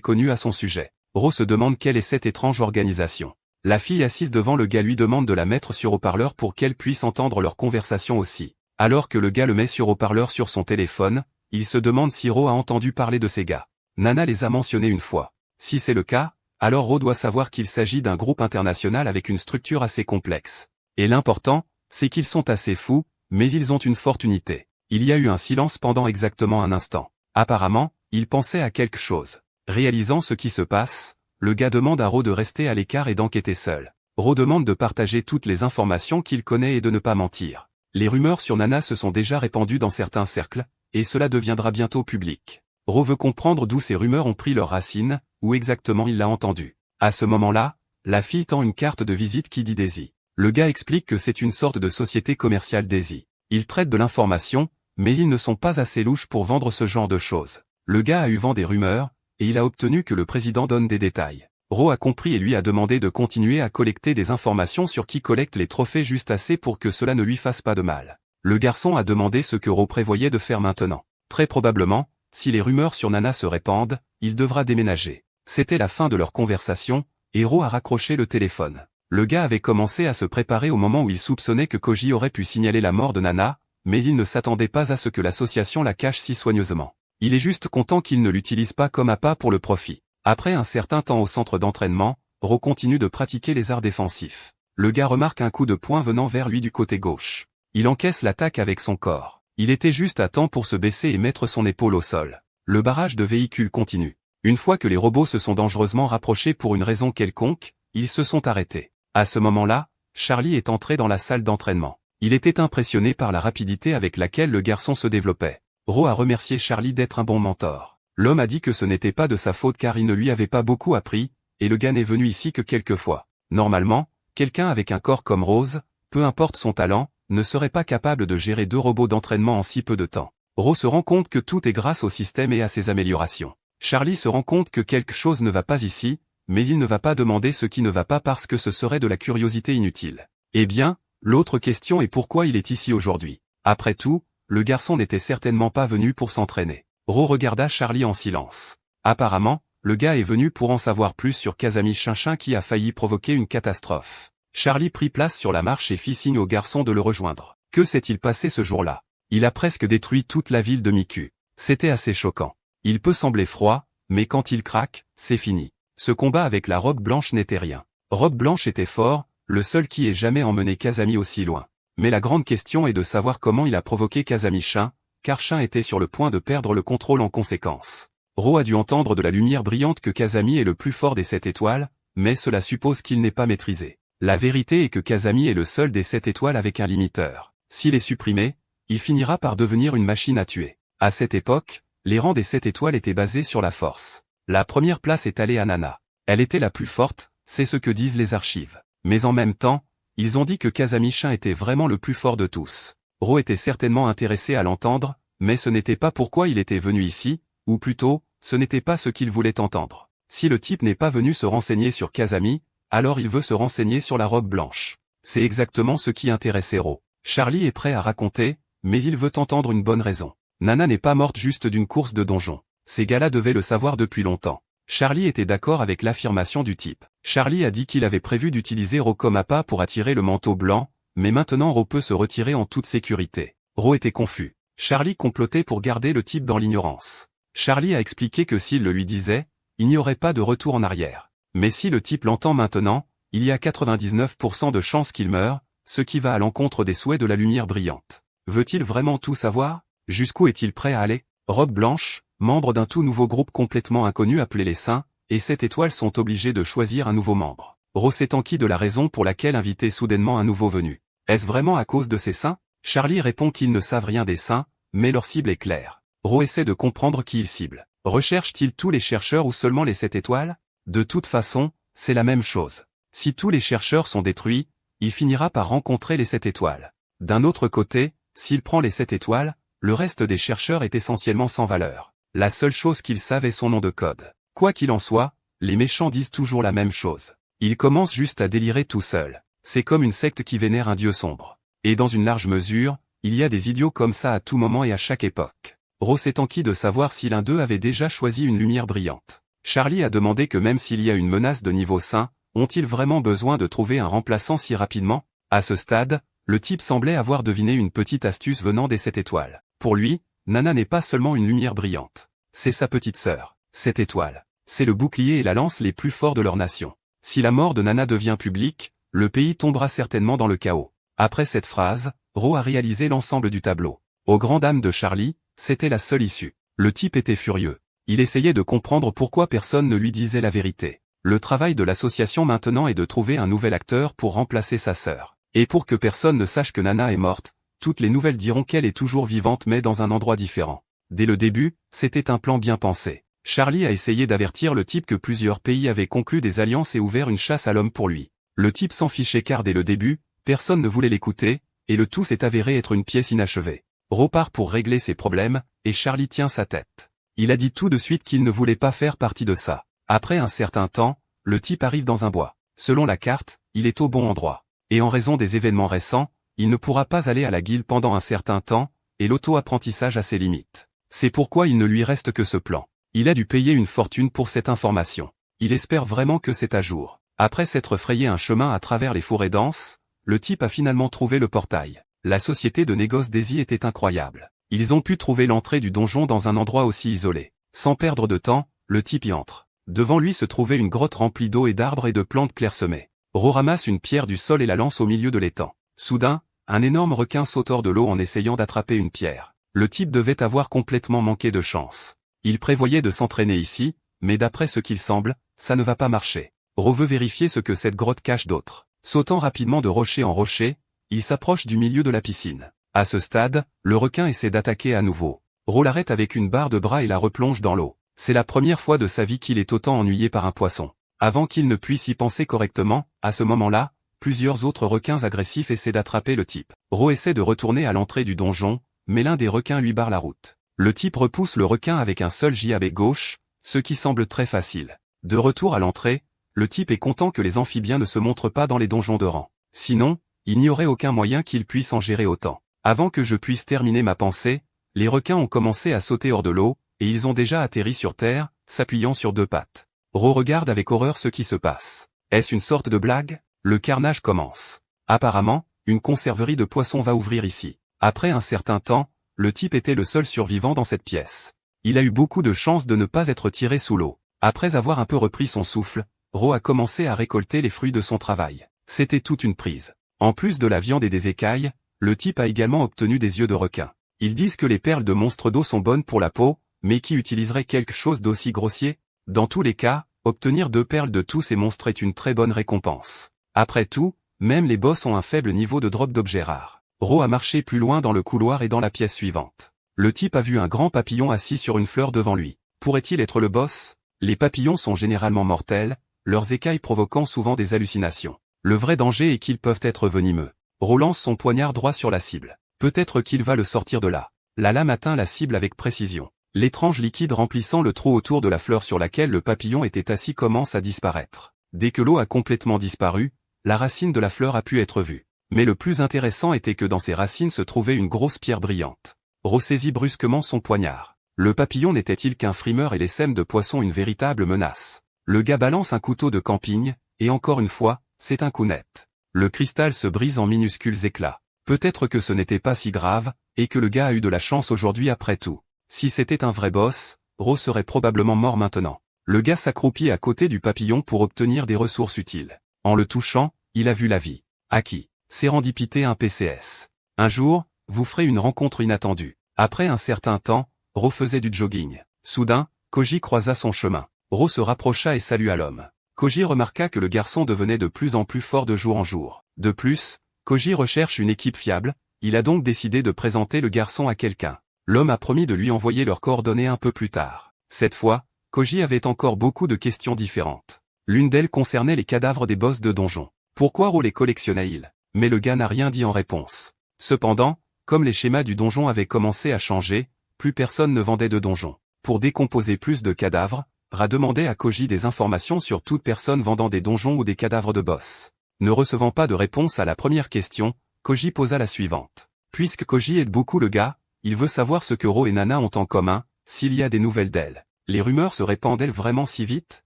connu à son sujet. Ro se demande quelle est cette étrange organisation. La fille assise devant le gars lui demande de la mettre sur haut-parleur pour qu'elle puisse entendre leur conversation aussi. Alors que le gars le met sur haut-parleur sur son téléphone, il se demande si Ro a entendu parler de ces gars. Nana les a mentionnés une fois. Si c'est le cas, alors Ro doit savoir qu'il s'agit d'un groupe international avec une structure assez complexe. Et l'important, c'est qu'ils sont assez fous, mais ils ont une forte unité. Il y a eu un silence pendant exactement un instant. Apparemment, il pensait à quelque chose. Réalisant ce qui se passe, le gars demande à Ro de rester à l'écart et d'enquêter seul. Ro demande de partager toutes les informations qu'il connaît et de ne pas mentir. Les rumeurs sur Nana se sont déjà répandues dans certains cercles, et cela deviendra bientôt public. Ro veut comprendre d'où ces rumeurs ont pris leurs racines, où exactement il l'a entendu. À ce moment-là, la fille tend une carte de visite qui dit Daisy. Le gars explique que c'est une sorte de société commerciale Daisy. Ils traitent de l'information, mais ils ne sont pas assez louches pour vendre ce genre de choses. Le gars a eu vent des rumeurs, et il a obtenu que le président donne des détails. Ro a compris et lui a demandé de continuer à collecter des informations sur qui collecte les trophées juste assez pour que cela ne lui fasse pas de mal. Le garçon a demandé ce que Ro prévoyait de faire maintenant. Très probablement, si les rumeurs sur Nana se répandent, il devra déménager. C'était la fin de leur conversation, et Ro a raccroché le téléphone. Le gars avait commencé à se préparer au moment où il soupçonnait que Koji aurait pu signaler la mort de Nana, mais il ne s'attendait pas à ce que l'association la cache si soigneusement. Il est juste content qu'il ne l'utilise pas comme appât pour le profit. Après un certain temps au centre d'entraînement, Ro continue de pratiquer les arts défensifs. Le gars remarque un coup de poing venant vers lui du côté gauche. Il encaisse l'attaque avec son corps. Il était juste à temps pour se baisser et mettre son épaule au sol. Le barrage de véhicules continue. Une fois que les robots se sont dangereusement rapprochés pour une raison quelconque, ils se sont arrêtés. À ce moment-là, Charlie est entré dans la salle d'entraînement. Il était impressionné par la rapidité avec laquelle le garçon se développait. Ro a remercié Charlie d'être un bon mentor. L'homme a dit que ce n'était pas de sa faute car il ne lui avait pas beaucoup appris, et le gars n'est venu ici que quelques fois. Normalement, quelqu'un avec un corps comme Rose, peu importe son talent, ne serait pas capable de gérer 2 robots d'entraînement en si peu de temps. Ro se rend compte que tout est grâce au système et à ses améliorations. Charlie se rend compte que quelque chose ne va pas ici, mais il ne va pas demander ce qui ne va pas parce que ce serait de la curiosité inutile. Eh bien, l'autre question est pourquoi il est ici aujourd'hui. Après tout, le garçon n'était certainement pas venu pour s'entraîner. Ro regarda Charlie en silence. Apparemment, le gars est venu pour en savoir plus sur Kazami Chinchin qui a failli provoquer une catastrophe. Charlie prit place sur la marche et fit signe au garçon de le rejoindre. Que s'est-il passé ce jour-là? Il a presque détruit toute la ville de Miku. C'était assez choquant. Il peut sembler froid, mais quand il craque, c'est fini. Ce combat avec la robe blanche n'était rien. Robe blanche était fort, le seul qui ait jamais emmené Kazami aussi loin. Mais la grande question est de savoir comment il a provoqué Kazami Shin, car Shin était sur le point de perdre le contrôle en conséquence. Ro a dû entendre de la lumière brillante que Kazami est le plus fort des 7 étoiles, mais cela suppose qu'il n'est pas maîtrisé. La vérité est que Kazami est le seul des 7 étoiles avec un limiteur. S'il est supprimé, il finira par devenir une machine à tuer. À cette époque, les rangs des 7 étoiles étaient basés sur la force. La première place est allée à Nana. Elle était la plus forte, c'est ce que disent les archives. Mais en même temps, ils ont dit que Kazami Shin était vraiment le plus fort de tous. Ro était certainement intéressé à l'entendre, mais ce n'était pas pourquoi il était venu ici, ou plutôt, ce n'était pas ce qu'il voulait entendre. Si le type n'est pas venu se renseigner sur Kazami, alors il veut se renseigner sur la robe blanche. C'est exactement ce qui intéressait Ro. Charlie est prêt à raconter, mais il veut entendre une bonne raison. Nana n'est pas morte juste d'une course de donjon. Ces gars-là devaient le savoir depuis longtemps. Charlie était d'accord avec l'affirmation du type. Charlie a dit qu'il avait prévu d'utiliser Ro comme appât pour attirer le manteau blanc, mais maintenant Ro peut se retirer en toute sécurité. Ro était confus. Charlie complotait pour garder le type dans l'ignorance. Charlie a expliqué que s'il le lui disait, il n'y aurait pas de retour en arrière. Mais si le type l'entend maintenant, il y a 99% de chances qu'il meure, ce qui va à l'encontre des souhaits de la lumière brillante. Veut-il vraiment tout savoir? Jusqu'où est-il prêt à aller? Robe blanche, membre d'un tout nouveau groupe complètement inconnu appelé les Saints, et 7 étoiles sont obligés de choisir un nouveau membre. Ro s'est enquis de la raison pour laquelle inviter soudainement un nouveau venu. Est-ce vraiment à cause de ces Saints? Charlie répond qu'ils ne savent rien des Saints, mais leur cible est claire. Ro essaie de comprendre qui il cible. Recherche-t-il tous les chercheurs ou seulement les 7 étoiles? De toute façon, c'est la même chose. Si tous les chercheurs sont détruits, il finira par rencontrer les 7 étoiles. D'un autre côté, s'il prend les 7 étoiles, le reste des chercheurs est essentiellement sans valeur. La seule chose qu'ils savent est son nom de code. Quoi qu'il en soit, les méchants disent toujours la même chose. Ils commencent juste à délirer tout seuls. C'est comme une secte qui vénère un dieu sombre. Et dans une large mesure, il y a des idiots comme ça à tout moment et à chaque époque. Ro s'est enquis de savoir si l'un d'eux avait déjà choisi une lumière brillante. Charlie a demandé que même s'il y a une menace de niveau 5, ont-ils vraiment besoin de trouver un remplaçant si rapidement? À ce stade, le type semblait avoir deviné une petite astuce venant des 7 étoiles. Pour lui, Nana n'est pas seulement une lumière brillante. C'est sa petite sœur, 7 étoiles. C'est le bouclier et la lance les plus forts de leur nation. Si la mort de Nana devient publique, le pays tombera certainement dans le chaos. Après cette phrase, Ro a réalisé l'ensemble du tableau. Aux grandes dames de Charlie, c'était la seule issue. Le type était furieux. Il essayait de comprendre pourquoi personne ne lui disait la vérité. Le travail de l'association maintenant est de trouver un nouvel acteur pour remplacer sa sœur. Et pour que personne ne sache que Nana est morte, toutes les nouvelles diront qu'elle est toujours vivante mais dans un endroit différent. Dès le début, c'était un plan bien pensé. Charlie a essayé d'avertir le type que plusieurs pays avaient conclu des alliances et ouvert une chasse à l'homme pour lui. Le type s'en fichait car dès le début, personne ne voulait l'écouter, et le tout s'est avéré être une pièce inachevée. Ro part pour régler ses problèmes, et Charlie tient sa tête. Il a dit tout de suite qu'il ne voulait pas faire partie de ça. Après un certain temps, le type arrive dans un bois. Selon la carte, il est au bon endroit. Et en raison des événements récents, il ne pourra pas aller à la guilde pendant un certain temps, et l'auto-apprentissage a ses limites. C'est pourquoi il ne lui reste que ce plan. Il a dû payer une fortune pour cette information. Il espère vraiment que c'est à jour. Après s'être frayé un chemin à travers les forêts denses, le type a finalement trouvé le portail. La société de négoce d'Aisy était incroyable. Ils ont pu trouver l'entrée du donjon dans un endroit aussi isolé. Sans perdre de temps, le type y entre. Devant lui se trouvait une grotte remplie d'eau et d'arbres et de plantes clairsemées. Ro ramasse une pierre du sol et la lance au milieu de l'étang. Soudain, un énorme requin saute hors de l'eau en essayant d'attraper une pierre. Le type devait avoir complètement manqué de chance. Il prévoyait de s'entraîner ici, mais d'après ce qu'il semble, ça ne va pas marcher. Ro veut vérifier ce que cette grotte cache d'autre. Sautant rapidement de rocher en rocher, il s'approche du milieu de la piscine. À ce stade, le requin essaie d'attaquer à nouveau. Ro l'arrête avec une barre de bras et la replonge dans l'eau. C'est la première fois de sa vie qu'il est autant ennuyé par un poisson. Avant qu'il ne puisse y penser correctement, à ce moment-là, plusieurs autres requins agressifs essaient d'attraper le type. Ro essaie de retourner à l'entrée du donjon, mais l'un des requins lui barre la route. Le type repousse le requin avec un seul jab gauche, ce qui semble très facile. De retour à l'entrée, le type est content que les amphibiens ne se montrent pas dans les donjons de rang. Sinon, il n'y aurait aucun moyen qu'ils puissent en gérer autant. Avant que je puisse terminer ma pensée, les requins ont commencé à sauter hors de l'eau, et ils ont déjà atterri sur terre, s'appuyant sur 2 pattes. Ro regarde avec horreur ce qui se passe. Est-ce une sorte de blague? Le carnage commence. Apparemment, une conserverie de poissons va ouvrir ici. Après un certain temps, le type était le seul survivant dans cette pièce. Il a eu beaucoup de chance de ne pas être tiré sous l'eau. Après avoir un peu repris son souffle, Ro a commencé à récolter les fruits de son travail. C'était toute une prise. En plus de la viande et des écailles, le type a également obtenu des yeux de requin. Ils disent que les perles de monstres d'eau sont bonnes pour la peau, mais qui utiliserait quelque chose d'aussi grossier? Dans tous les cas, obtenir 2 perles de tous ces monstres est une très bonne récompense. Après tout, même les boss ont un faible niveau de drop d'objets rares. Ro a marché plus loin dans le couloir et dans la pièce suivante. Le type a vu un grand papillon assis sur une fleur devant lui. Pourrait-il être le boss? Les papillons sont généralement mortels, leurs écailles provoquant souvent des hallucinations. Le vrai danger est qu'ils peuvent être venimeux. Ro lance son poignard droit sur la cible. Peut-être qu'il va le sortir de là. La lame atteint la cible avec précision. L'étrange liquide remplissant le trou autour de la fleur sur laquelle le papillon était assis commence à disparaître. Dès que l'eau a complètement disparu, la racine de la fleur a pu être vue. Mais le plus intéressant était que dans ses racines se trouvait une grosse pierre brillante. Ro saisit brusquement son poignard. Le papillon n'était-il qu'un frimeur et les sèmes de poisson une véritable menace? Le gars balance un couteau de camping, et encore une fois, c'est un coup net. Le cristal se brise en minuscules éclats. Peut-être que ce n'était pas si grave, et que le gars a eu de la chance aujourd'hui après tout. Si c'était un vrai boss, Ro serait probablement mort maintenant. Le gars s'accroupit à côté du papillon pour obtenir des ressources utiles. En le touchant, il a vu la vie. Acquis. Sérendipité un PCS. Un jour, vous ferez une rencontre inattendue. Après un certain temps, Ro faisait du jogging. Soudain, Koji croisa son chemin. Ro se rapprocha et salua l'homme. Koji remarqua que le garçon devenait de plus en plus fort de jour en jour. De plus, Koji recherche une équipe fiable, il a donc décidé de présenter le garçon à quelqu'un. L'homme a promis de lui envoyer leurs coordonnées un peu plus tard. Cette fois, Koji avait encore beaucoup de questions différentes. L'une d'elles concernait les cadavres des boss de donjon. Pourquoi Ro les collectionnait-il? Mais le gars n'a rien dit en réponse. Cependant, comme les schémas du donjon avaient commencé à changer, plus personne ne vendait de donjon. pour décomposer plus de cadavres, Ra demandait à Koji des informations sur toute personne vendant des donjons ou des cadavres de boss. Ne recevant pas de réponse à la première question, Koji posa la suivante. Puisque Koji aide beaucoup le gars, il veut savoir ce que Ro et Nana ont en commun, s'il y a des nouvelles d'elle. Les rumeurs se répandent-elles vraiment si vite?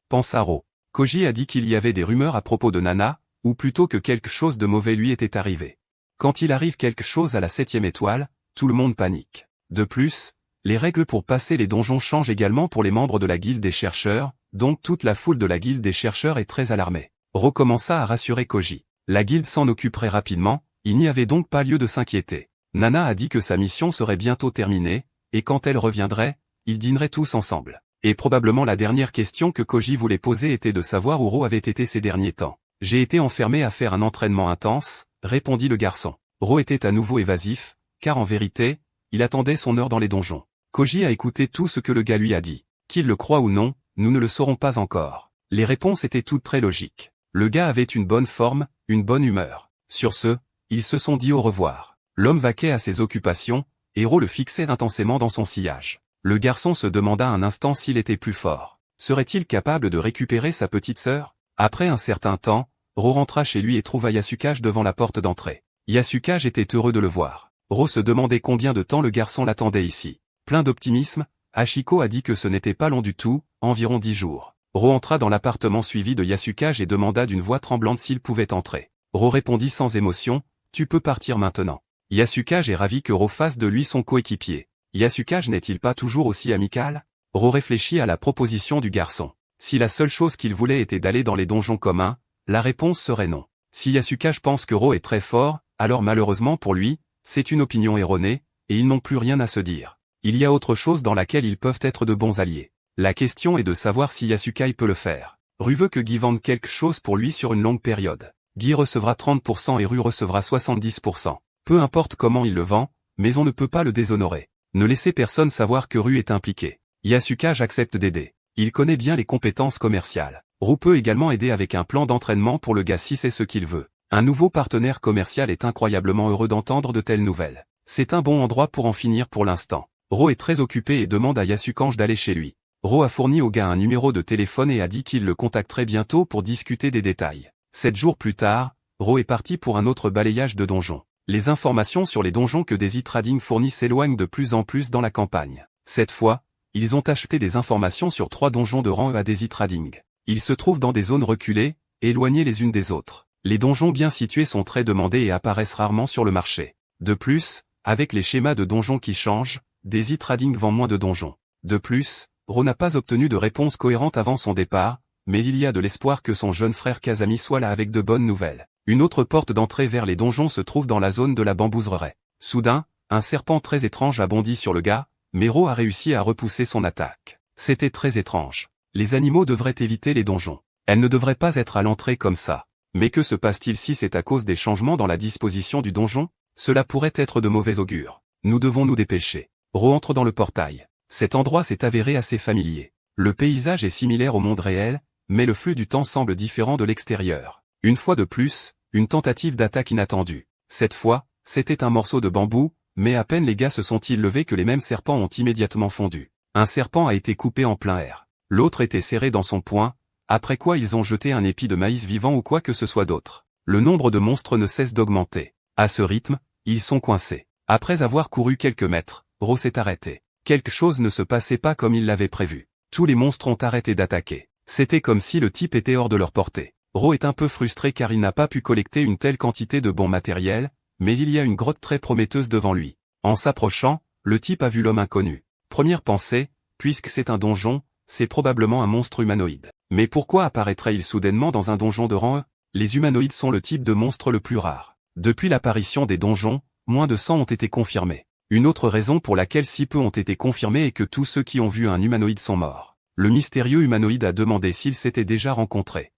Pensa Ro. Koji a dit qu'il y avait des rumeurs à propos de Nana, ou plutôt que quelque chose de mauvais lui était arrivé. Quand il arrive quelque chose à la 7e étoile, tout le monde panique. De plus, les règles pour passer les donjons changent également pour les membres de la guilde des chercheurs, donc toute la foule de la guilde des chercheurs est très alarmée. Ro commença à rassurer Koji. La guilde s'en occuperait rapidement, il n'y avait donc pas lieu de s'inquiéter. Nana a dit que sa mission serait bientôt terminée, et quand elle reviendrait, ils dîneraient tous ensemble. Et probablement la dernière question que Koji voulait poser était de savoir où Ro avait été ces derniers temps. J'ai été enfermé à faire un entraînement intense, répondit le garçon. Ro était à nouveau évasif, car en vérité, il attendait son heure dans les donjons. Koji a écouté tout ce que le gars lui a dit. Qu'il le croie ou non, nous ne le saurons pas encore. Les réponses étaient toutes très logiques. Le gars avait une bonne forme, une bonne humeur. Sur ce, ils se sont dit au revoir. L'homme vaquait à ses occupations, et Ro le fixait intensément dans son sillage. Le garçon se demanda un instant s'il était plus fort. Serait-il capable de récupérer sa petite sœur? Après un certain temps, Ro rentra chez lui et trouva Yasukage devant la porte d'entrée. Yasukage était heureux de le voir. Ro se demandait combien de temps le garçon l'attendait ici. Plein d'optimisme, Hachiko a dit que ce n'était pas long du tout, environ 10 jours. Ro entra dans l'appartement suivi de Yasukage et demanda d'une voix tremblante s'il pouvait entrer. Ro répondit sans émotion, « Tu peux partir maintenant ». Yasukage est ravi que Ro fasse de lui son coéquipier. Yasukage n'est-il pas toujours aussi amical? Ro réfléchit à la proposition du garçon. Si la seule chose qu'il voulait était d'aller dans les donjons communs, la réponse serait non. Si Yasukage pense que Ro est très fort, alors malheureusement pour lui, c'est une opinion erronée, et ils n'ont plus rien à se dire. Il y a autre chose dans laquelle ils peuvent être de bons alliés. La question est de savoir si Yasukage peut le faire. Ru veut que Guy vende quelque chose pour lui sur une longue période. Guy recevra 30% et Ru recevra 70%. Peu importe comment il le vend, mais on ne peut pas le déshonorer. Ne laissez personne savoir que Ru est impliqué. Yasukage accepte d'aider. Il connaît bien les compétences commerciales. Ru peut également aider avec un plan d'entraînement pour le gars si c'est ce qu'il veut. Un nouveau partenaire commercial est incroyablement heureux d'entendre de telles nouvelles. C'est un bon endroit pour en finir pour l'instant. Ro est très occupé et demande à Yasukage d'aller chez lui. Ro a fourni au gars un numéro de téléphone et a dit qu'il le contacterait bientôt pour discuter des détails. 7 jours plus tard, Ro est parti pour un autre balayage de donjons. Les informations sur les donjons que Daisy Trading fournit s'éloignent de plus en plus dans la campagne. Cette fois, ils ont acheté des informations sur 3 donjons de rang E à Daisy Trading. Ils se trouvent dans des zones reculées, éloignées les unes des autres. Les donjons bien situés sont très demandés et apparaissent rarement sur le marché. De plus, avec les schémas de donjons qui changent, Daisy Trading vend moins de donjons. De plus, Ro n'a pas obtenu de réponse cohérente avant son départ, mais il y a de l'espoir que son jeune frère Kazami soit là avec de bonnes nouvelles. Une autre porte d'entrée vers les donjons se trouve dans la zone de la bambouseraie. Soudain, un serpent très étrange a bondi sur le gars, mais Ro a réussi à repousser son attaque. C'était très étrange. Les animaux devraient éviter les donjons. Elles ne devraient pas être à l'entrée comme ça. Mais que se passe-t-il si c'est à cause des changements dans la disposition du donjon? Cela pourrait être de mauvais augure. Nous devons nous dépêcher. Ro entre dans le portail. Cet endroit s'est avéré assez familier. Le paysage est similaire au monde réel, mais le flux du temps semble différent de l'extérieur. Une fois de plus, une tentative d'attaque inattendue. Cette fois, c'était un morceau de bambou, mais à peine les gars se sont-ils levés que les mêmes serpents ont immédiatement fondu. Un serpent a été coupé en plein air. L'autre était serré dans son poing, après quoi ils ont jeté un épi de maïs vivant ou quoi que ce soit d'autre. Le nombre de monstres ne cesse d'augmenter. À ce rythme, ils sont coincés. Après avoir couru quelques mètres, Ro s'est arrêté. Quelque chose ne se passait pas comme il l'avait prévu. Tous les monstres ont arrêté d'attaquer. C'était comme si le type était hors de leur portée. Ro est un peu frustré car il n'a pas pu collecter une telle quantité de bons matériels, mais il y a une grotte très prometteuse devant lui. En s'approchant, le type a vu l'homme inconnu. Première pensée, puisque c'est un donjon, c'est probablement un monstre humanoïde. Mais pourquoi apparaîtrait-il soudainement dans un donjon de rang E? Les humanoïdes sont le type de monstre le plus rare. Depuis l'apparition des donjons, moins de 100 ont été confirmés. Une autre raison pour laquelle si peu ont été confirmés est que tous ceux qui ont vu un humanoïde sont morts. Le mystérieux humanoïde a demandé s'ils s'étaient déjà rencontrés.